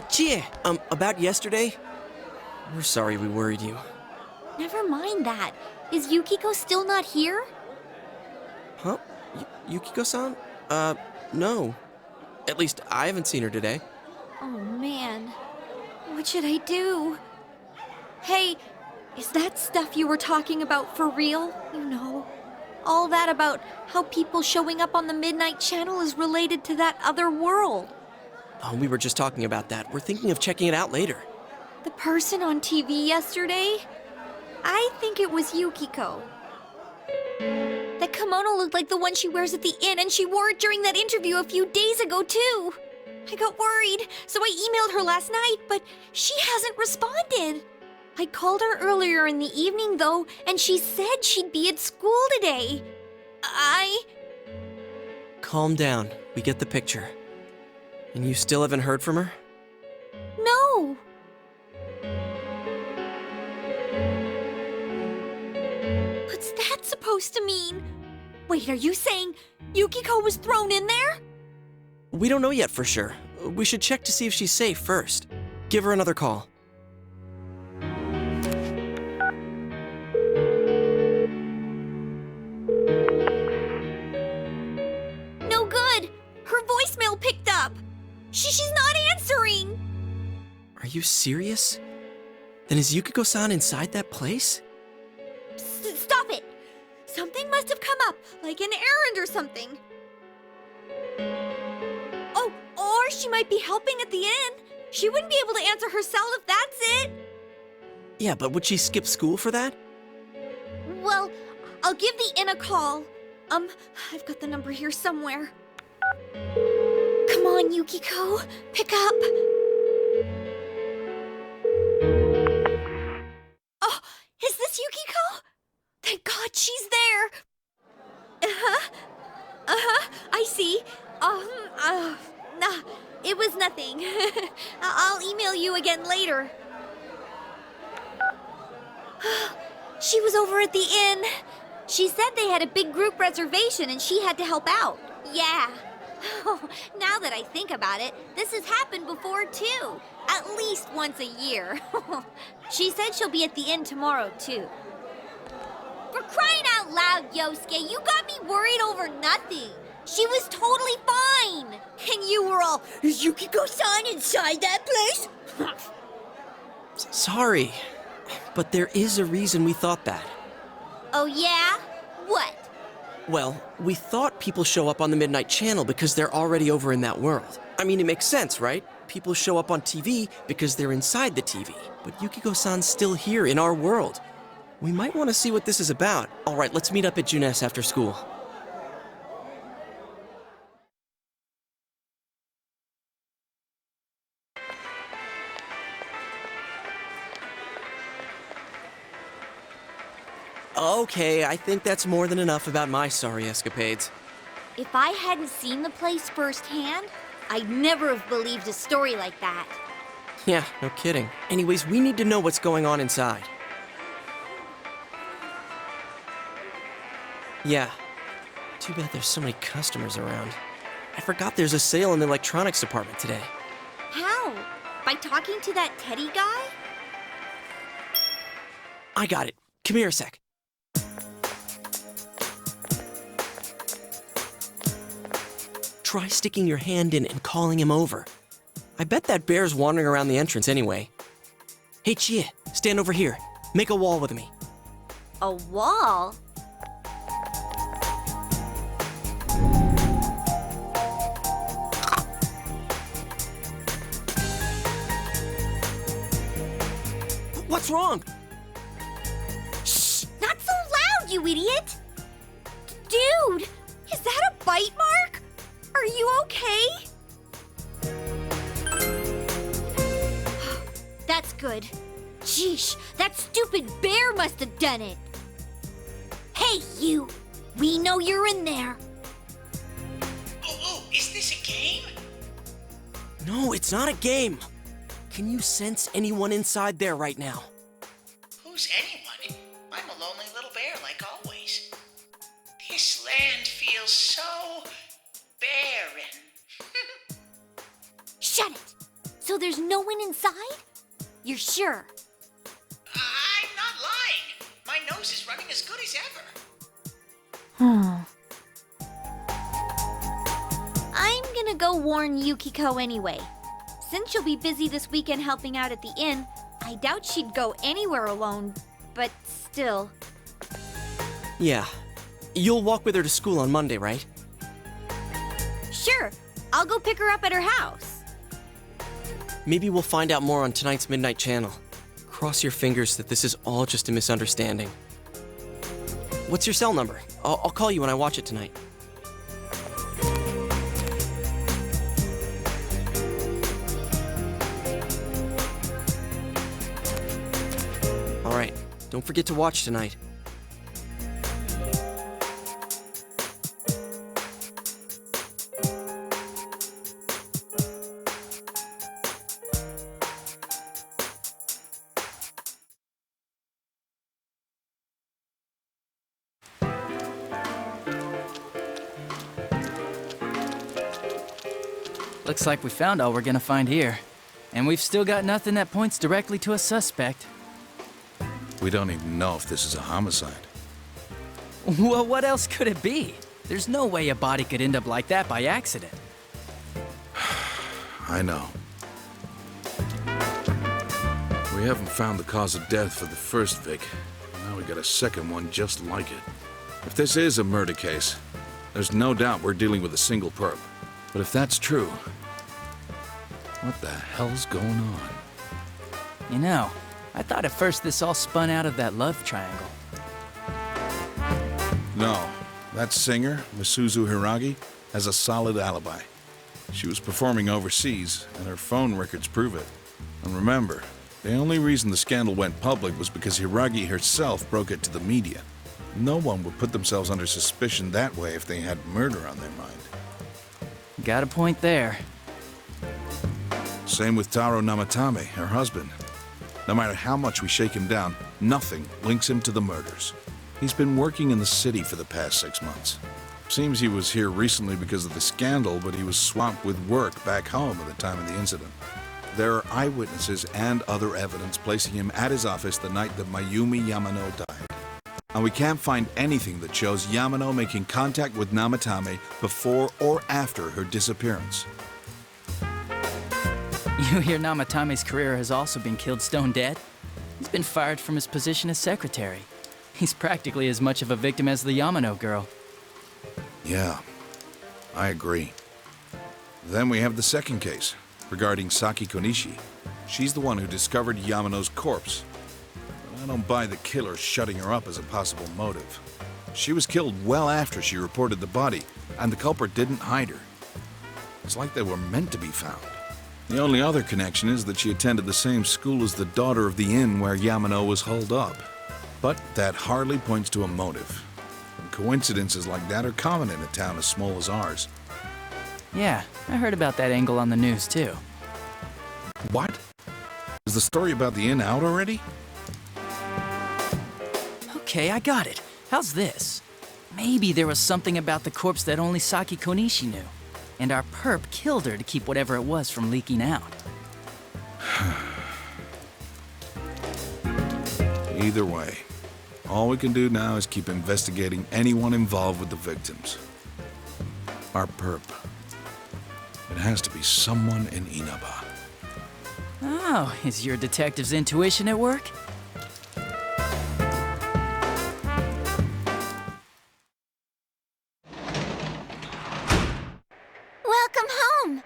Chia, about yesterday? We're sorry we worried you. Never mind that. Is Yukiko still not here? Huh? Yukiko-san? No. At least I haven't seen her today. Oh man. What should I do? Hey, is that stuff you were talking about for real? You know, all that about how people showing up on the Midnight Channel is related to that other world. Oh, we were just talking about that. We're thinking of checking it out later. The person on TV yesterday? I think it was Yukiko. That kimono looked like the one she wears at the inn, and she wore it during that interview a few days ago, too. I got worried, so I emailed her last night, but she hasn't responded. I called her earlier in the evening, though, and she said she'd be at school today. Calm down. We get the picture. And you still haven't heard from her? No. What's that supposed to mean? Wait, are you saying Yukiko was thrown in there? We don't know yet for sure. We should check to see if she's safe first. Give her another call. No good. Her voicemail picked up. She's not answering! Are you serious? Then is Yukiko-san inside that place? Stop it! Something must have come up, like an errand or something. Oh, or she might be helping at the inn. She wouldn't be able to answer herself if that's it. Yeah, but would she skip school for that? Well, I'll give the inn a call. I've got the number here somewhere. Come on, Yukiko. Pick up. Oh, is this Yukiko? Thank God she's there. I see. Nah, it was nothing. I'll email you again later. She was over at the inn. She said they had a big group reservation and she had to help out. Yeah. Now that I think about it, this has happened before too. At least once a year. She said she'll be at the inn tomorrow too. For crying out loud, Yosuke, you got me worried over nothing. She was totally fine. And you were all, is Yukiko-san inside that place? Sorry, but there is a reason we thought that. Oh yeah? What? Well, we thought people show up on the Midnight Channel because they're already over in that world. I mean, it makes sense, right? People show up on TV because they're inside the TV. But Yukiko-san's still here in our world. We might want to see what this is about. All right, let's meet up at Junes after school. Okay, I think that's more than enough about my sorry escapades. If I hadn't seen the place firsthand, I'd never have believed a story like that. Yeah, no kidding. Anyways, we need to know what's going on inside. Yeah. Too bad there's so many customers around. I forgot there's a sale in the electronics department today. How? By talking to that Teddy guy? I got it. Come here a sec. Try sticking your hand in and calling him over. I bet that bear's wandering around the entrance anyway. Hey, Chie, stand over here. Make a wall with me. A wall? What's wrong? Shh! Not so loud, you idiot! Dude! Is that a bite mark? Are you okay? That's good. Sheesh, that stupid bear must have done it. Hey, you! We know you're in there. Oh, is this a game? No, it's not a game. Can you sense anyone inside there right now? Who's anyone? I'm a lonely little bear like always. This land feels so barren. Shut it! So there's no one inside? You're sure? I'm not lying. My nose is running as good as ever. I'm gonna go warn Yukiko anyway. Since she'll be busy this weekend helping out at the inn, I doubt she'd go anywhere alone, but still. Yeah. You'll walk with her to school on Monday, right? Sure, I'll go pick her up at her house. Maybe we'll find out more on tonight's Midnight Channel. Cross your fingers that this is all just a misunderstanding. What's your cell number? I'll call you when I watch it tonight. All right, don't forget to watch tonight. Looks like we found all we're gonna find here. And we've still got nothing that points directly to a suspect. We don't even know if this is a homicide. Well, what else could it be? There's no way a body could end up like that by accident. I know. We haven't found the cause of death for the first Vic. Now we got a second one just like it. If this is a murder case, there's no doubt we're dealing with a single perp. But if that's true, what the hell's going on? You know, I thought at first this all spun out of that love triangle. No, that singer, Misuzu Hiragi, has a solid alibi. She was performing overseas, and her phone records prove it. And remember, the only reason the scandal went public was because Hiragi herself broke it to the media. No one would put themselves under suspicion that way if they had murder on their mind. Got a point there. Same with Taro Namatame, her husband. No matter how much we shake him down, nothing links him to the murders. He's been working in the city for the past 6 months. Seems he was here recently because of the scandal, but he was swamped with work back home at the time of the incident. There are eyewitnesses and other evidence placing him at his office the night that Mayumi Yamano died. And we can't find anything that shows Yamano making contact with Namatame before or after her disappearance. You hear Namatame's career has also been killed stone dead? He's been fired from his position as secretary. He's practically as much of a victim as the Yamano girl. Yeah, I agree. Then we have the second case, regarding Saki Konishi. She's the one who discovered Yamano's corpse. But I don't buy the killer shutting her up as a possible motive. She was killed well after she reported the body, and the culprit didn't hide her. It's like they were meant to be found. The only other connection is that she attended the same school as the daughter of the inn where Yamano was holed up. But that hardly points to a motive. And coincidences like that are common in a town as small as ours. Yeah, I heard about that angle on the news too. What? Is the story about the inn out already? Okay, I got it. How's this? Maybe there was something about the corpse that only Saki Konishi knew, and our perp killed her to keep whatever it was from leaking out. Either way, all we can do now is keep investigating anyone involved with the victims. Our perp. It has to be someone in Inaba. Oh, is your detective's intuition at work? Welcome home!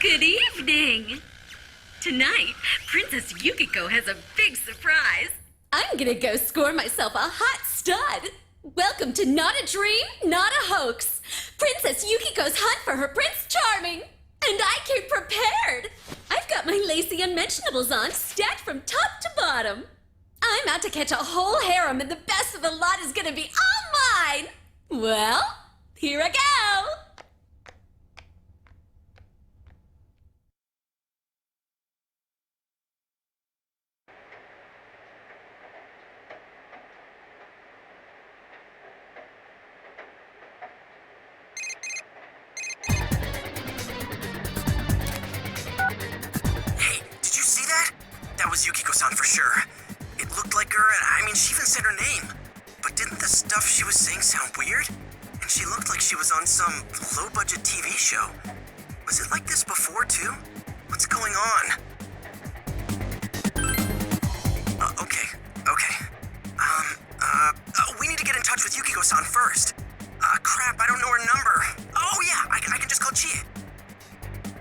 Good evening! Tonight, Princess Yukiko has a big surprise. I'm gonna go score myself a hot stud. Welcome to Not a Dream, Not a Hoax. Princess Yukiko's hunt for her Prince Charming. And I came prepared. I've got my lacy unmentionables on, stacked from top to bottom. I'm out to catch a whole harem, and the best of the lot is gonna be all mine. Well, here I go. That was Yukiko-san for sure. It looked like her, and I mean, she even said her name. But didn't the stuff she was saying sound weird? And she looked like she was on some low-budget TV show. Was it like this before, too? What's going on? Okay. We need to get in touch with Yukiko-san first. Crap, I don't know her number. Oh, yeah, I can just call Chie.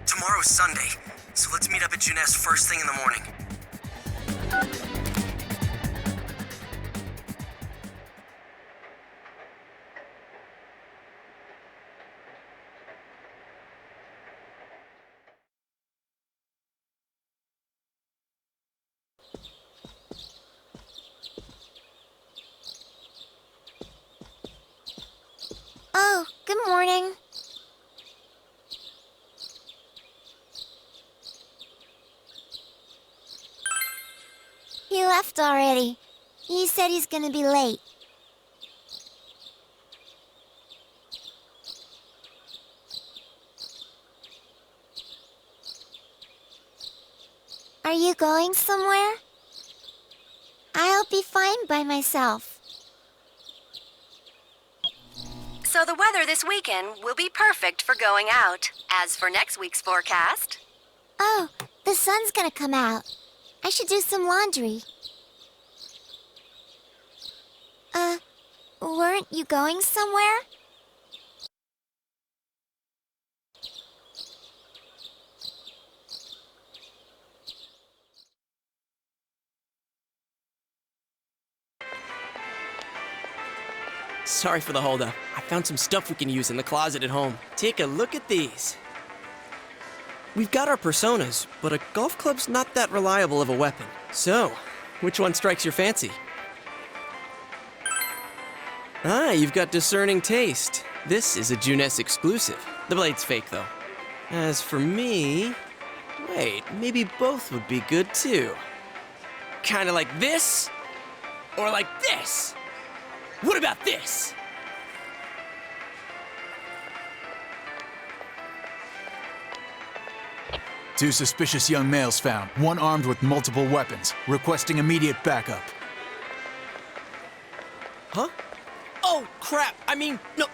Tomorrow's Sunday, so let's meet up at Juness first thing in the morning. Oh, good morning. He left already. He said he's gonna be late. Are you going somewhere? I'll be fine by myself. So the weather this weekend will be perfect for going out. As for next week's forecast... Oh, the sun's gonna come out. I should do some laundry. Weren't you going somewhere? Sorry for the holdup. I found some stuff we can use in the closet at home. Take a look at these. We've got our personas, but a golf club's not that reliable of a weapon. So, which one strikes your fancy? Ah, you've got discerning taste. This is a Juness exclusive. The blade's fake, though. As for me... Wait, maybe both would be good, too. Kinda like this? Or like this? What about this? Two suspicious young males found, one armed with multiple weapons, requesting immediate backup. Huh? Oh, crap! I mean, no.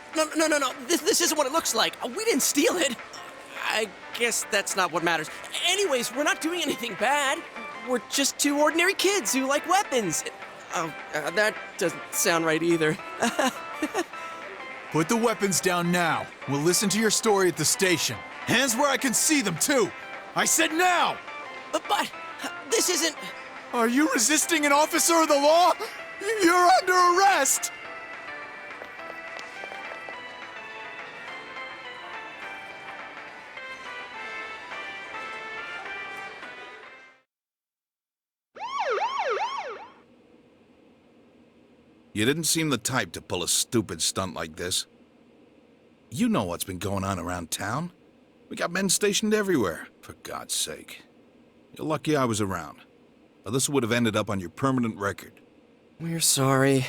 This isn't what it looks like. We didn't steal it. I guess that's not what matters. Anyways, we're not doing anything bad. We're just two ordinary kids who like weapons. Oh, that doesn't sound right either. Put the weapons down now. We'll listen to your story at the station. Hands where I can see them, too! I said now! But this isn't... Are you resisting an officer of the law? You're under arrest! You didn't seem the type to pull a stupid stunt like this. You know what's been going on around town. We got men stationed everywhere, for God's sake. You're lucky I was around. Or this would have ended up on your permanent record. We're sorry.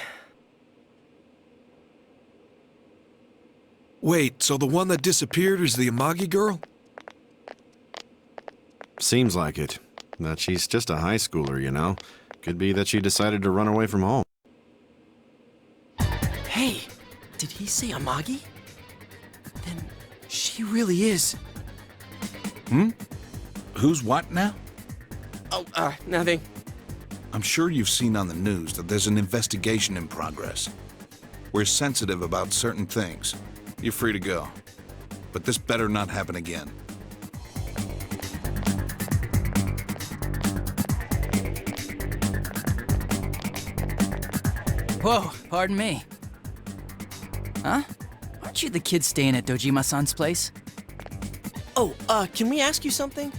Wait, so the one that disappeared is the Amagi girl? Seems like it. But she's just a high schooler, you know. Could be that she decided to run away from home. Hey, did he say Amagi? Then she really is. Who's what now? Oh, nothing. I'm sure you've seen on the news that there's an investigation in progress. We're sensitive about certain things. You're free to go. But this better not happen again. Whoa, pardon me. Huh? Aren't you the kid staying at Dojima-san's place? Oh, can we ask you something?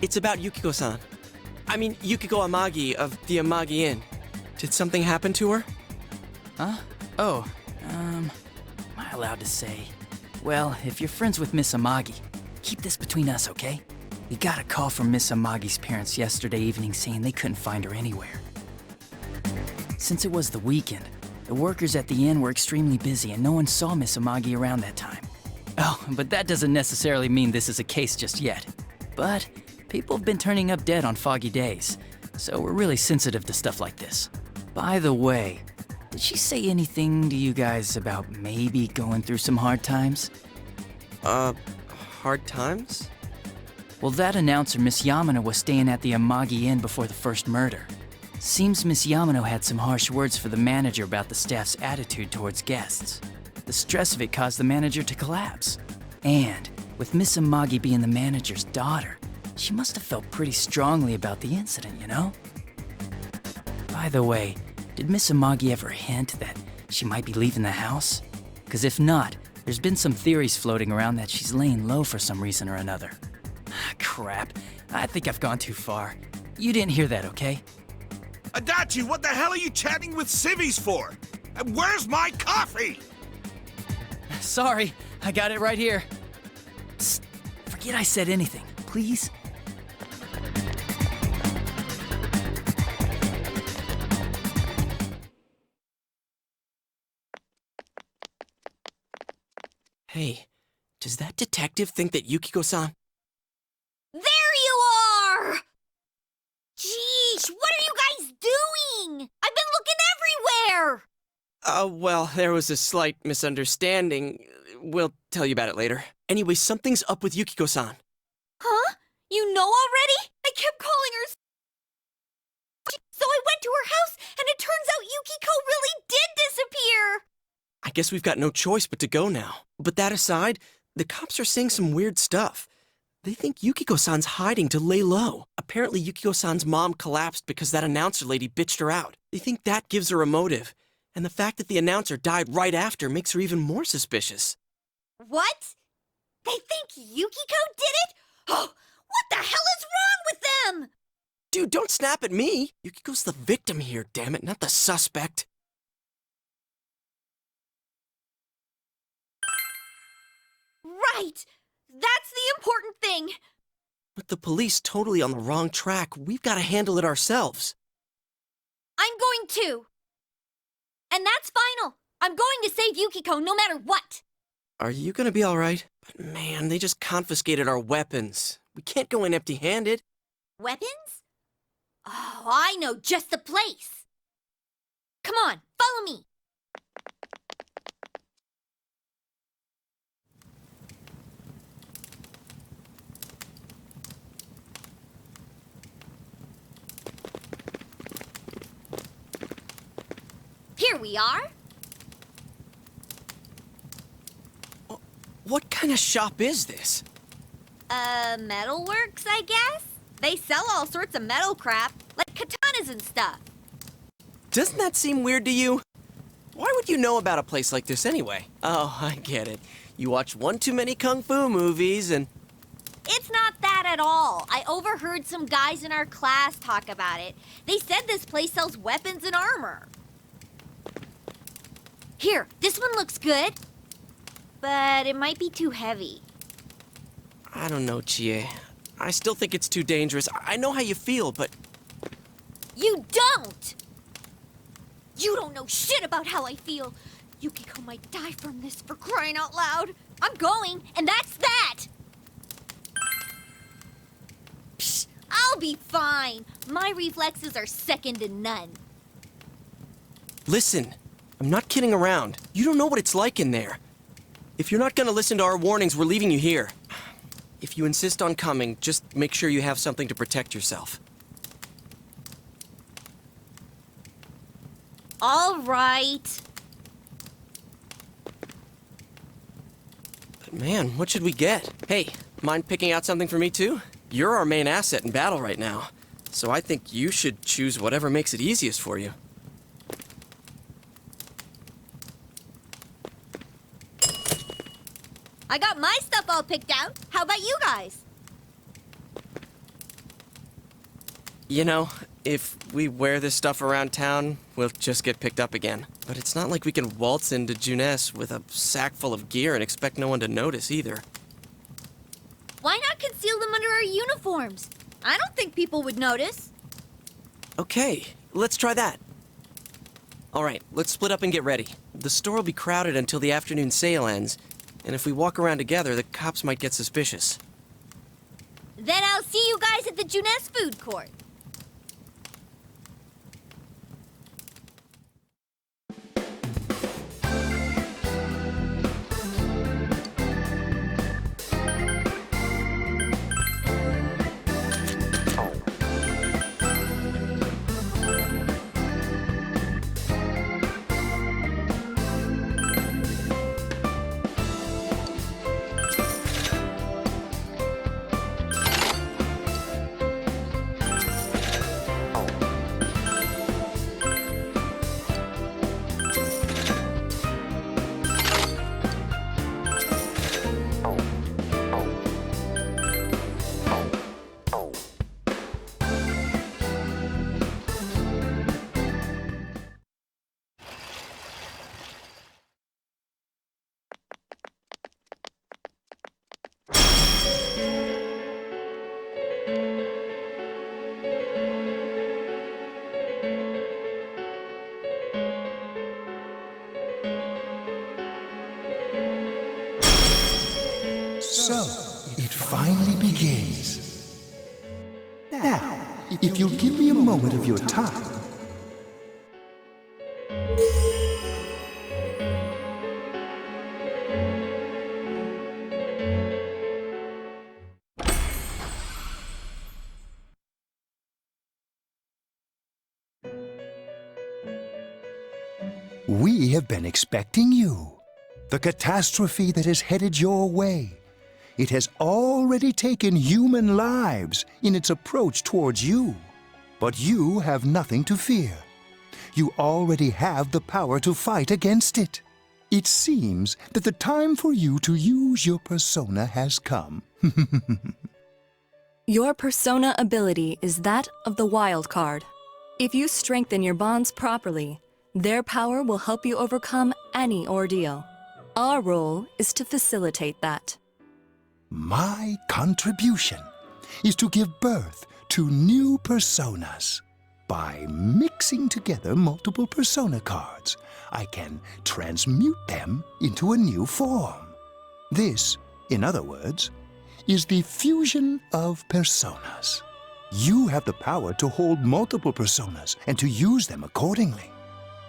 It's about Yukiko-san. I mean, Yukiko Amagi of the Amagi Inn. Did something happen to her? Huh? Oh, am I allowed to say? Well, if you're friends with Miss Amagi, keep this between us, okay? We got a call from Miss Amagi's parents yesterday evening saying they couldn't find her anywhere. Since it was the weekend, the workers at the inn were extremely busy and no one saw Miss Amagi around that time. Oh, but that doesn't necessarily mean this is a case just yet. But people have been turning up dead on foggy days, so we're really sensitive to stuff like this. By the way, did she say anything to you guys about maybe going through some hard times? Hard times? Well, that announcer, Miss Yamano, was staying at the Amagi Inn before the first murder. Seems Miss Yamano had some harsh words for the manager about the staff's attitude towards guests. The stress of it caused the manager to collapse. And with Miss Amagi being the manager's daughter, she must have felt pretty strongly about the incident, you know? By the way, did Miss Amagi ever hint that she might be leaving the house? Because if not, there's been some theories floating around that she's laying low for some reason or another. Crap, I think I've gone too far. You didn't hear that, okay? Adachi, what the hell are you chatting with civvies for? And where's my coffee? Sorry, I got it right here. Psst, forget I said anything, please. Hey, does that detective think that Yukiko-san... There you are! Jeez, what are you guys doing? I've been looking everywhere! Well, there was a slight misunderstanding. We'll tell you about it later. Anyway, something's up with Yukiko-san. Huh? You know already? I kept calling her... So I went to her house, and it turns out Yukiko really did disappear! I guess we've got no choice but to go now. But that aside, the cops are saying some weird stuff. They think Yukiko-san's hiding to lay low. Apparently Yukiko-san's mom collapsed because that announcer lady bitched her out. They think that gives her a motive. And the fact that the announcer died right after makes her even more suspicious. What? They think Yukiko did it? Oh, what the hell is wrong with them? Dude, don't snap at me! Yukiko's the victim here, damn it, not the suspect. Right! That's the important thing! With the police totally on the wrong track, we've got to handle it ourselves. I'm going to! And that's final! I'm going to save Yukiko no matter what! Are you gonna be alright? But man, they just confiscated our weapons. We can't go in empty-handed. Weapons? Oh, I know just the place! Come on, follow me! Here we are. What kind of shop is this? Metalworks, I guess? They sell all sorts of metal crap, like katanas and stuff. Doesn't that seem weird to you? Why would you know about a place like this anyway? Oh, I get it. You watch one too many kung fu movies and... It's not that at all. I overheard some guys in our class talk about it. They said this place sells weapons and armor. Here, this one looks good, but it might be too heavy. I don't know, Chie. I still think it's too dangerous. I know how you feel, but... You don't! You don't know shit about how I feel. Yukiko might die from this, for crying out loud. I'm going, and that's that! Psh, I'll be fine. My reflexes are second to none. Listen, I'm not kidding around. You don't know what it's like in there. If you're not gonna listen to our warnings, we're leaving you here. If you insist on coming, just make sure you have something to protect yourself. All right. But man, what should we get? Hey, mind picking out something for me too? You're our main asset in battle right now, so I think you should choose whatever makes it easiest for you. I got my stuff all picked out. How about you guys? You know, if we wear this stuff around town, we'll just get picked up again. But it's not like we can waltz into Junes with a sack full of gear and expect no one to notice either. Why not conceal them under our uniforms? I don't think people would notice. Okay, let's try that. All right, let's split up and get ready. The store will be crowded until the afternoon sale ends, and if we walk around together, the cops might get suspicious. Then I'll see you guys at the Junes food court. So, it finally begins. Now, if you'll give me a moment of your time. We have been expecting you. The catastrophe that is headed your way. It has already taken human lives in its approach towards you. But you have nothing to fear. you already have the power to fight against it. It seems that the time for you to use your persona has come. Your persona ability is that of the wild card. If you strengthen your bonds properly, their power will help you overcome any ordeal. Our role is to facilitate that. My contribution is to give birth to new personas. By mixing together multiple persona cards, I can transmute them into a new form. This, in other words, is the fusion of personas. You have the power to hold multiple personas and to use them accordingly.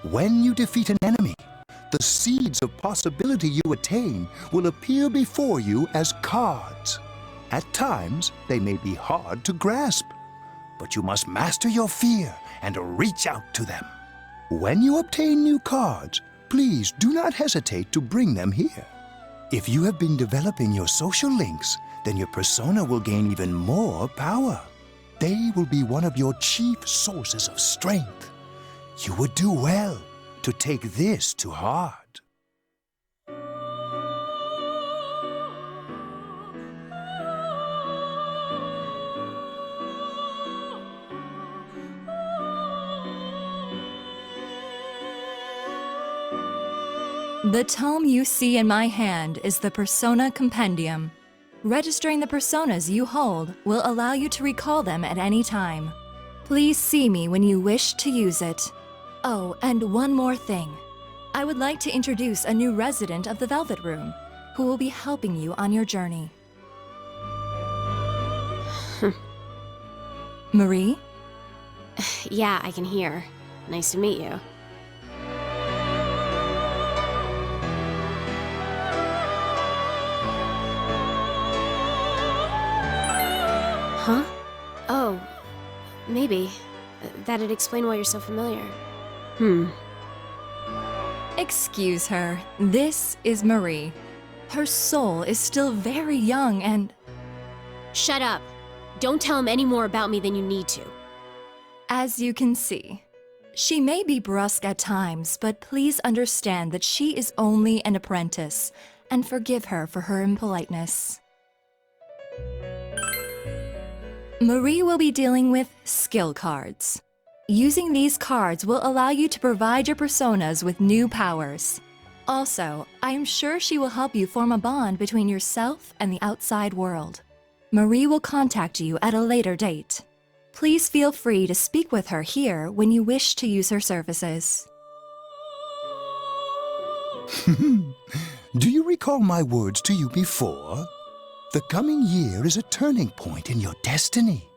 When you defeat an enemy, the seeds of possibility you attain will appear before you as cards. At times, they may be hard to grasp, but you must master your fear and reach out to them. When you obtain new cards, please do not hesitate to bring them here. If you have been developing your social links, then your persona will gain even more power. They will be one of your chief sources of strength. You would do well to take this to heart. The tome you see in my hand is the Persona Compendium. Registering the personas you hold will allow you to recall them at any time. Please see me when you wish to use it. Oh, and one more thing. I would like to introduce a new resident of the Velvet Room, who will be helping you on your journey. Marie? Yeah, I can hear. Nice to meet you. Huh? Oh, maybe. That'd explain why you're so familiar. Excuse her. This is Marie. Her soul is still very young and... Shut up. Don't tell him any more about me than you need to. As you can see, she may be brusque at times, but please understand that she is only an apprentice, and forgive her for her impoliteness. Marie will be dealing with skill cards. Using these cards will allow you to provide your personas with new powers. Also, I am sure she will help you form a bond between yourself and the outside world. Marie will contact you at a later date. Please feel free to speak with her here when you wish to use her services. Do you recall my words to you before? The coming year is a turning point in your destiny.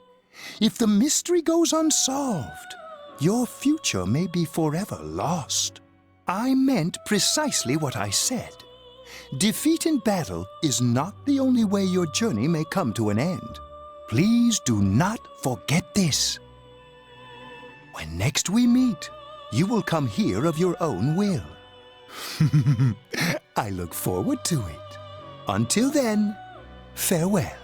If the mystery goes unsolved, your future may be forever lost. I meant precisely what I said. Defeat in battle is not the only way your journey may come to an end. Please do not forget this. When next we meet, you will come here of your own will. I look forward to it. Until then, farewell.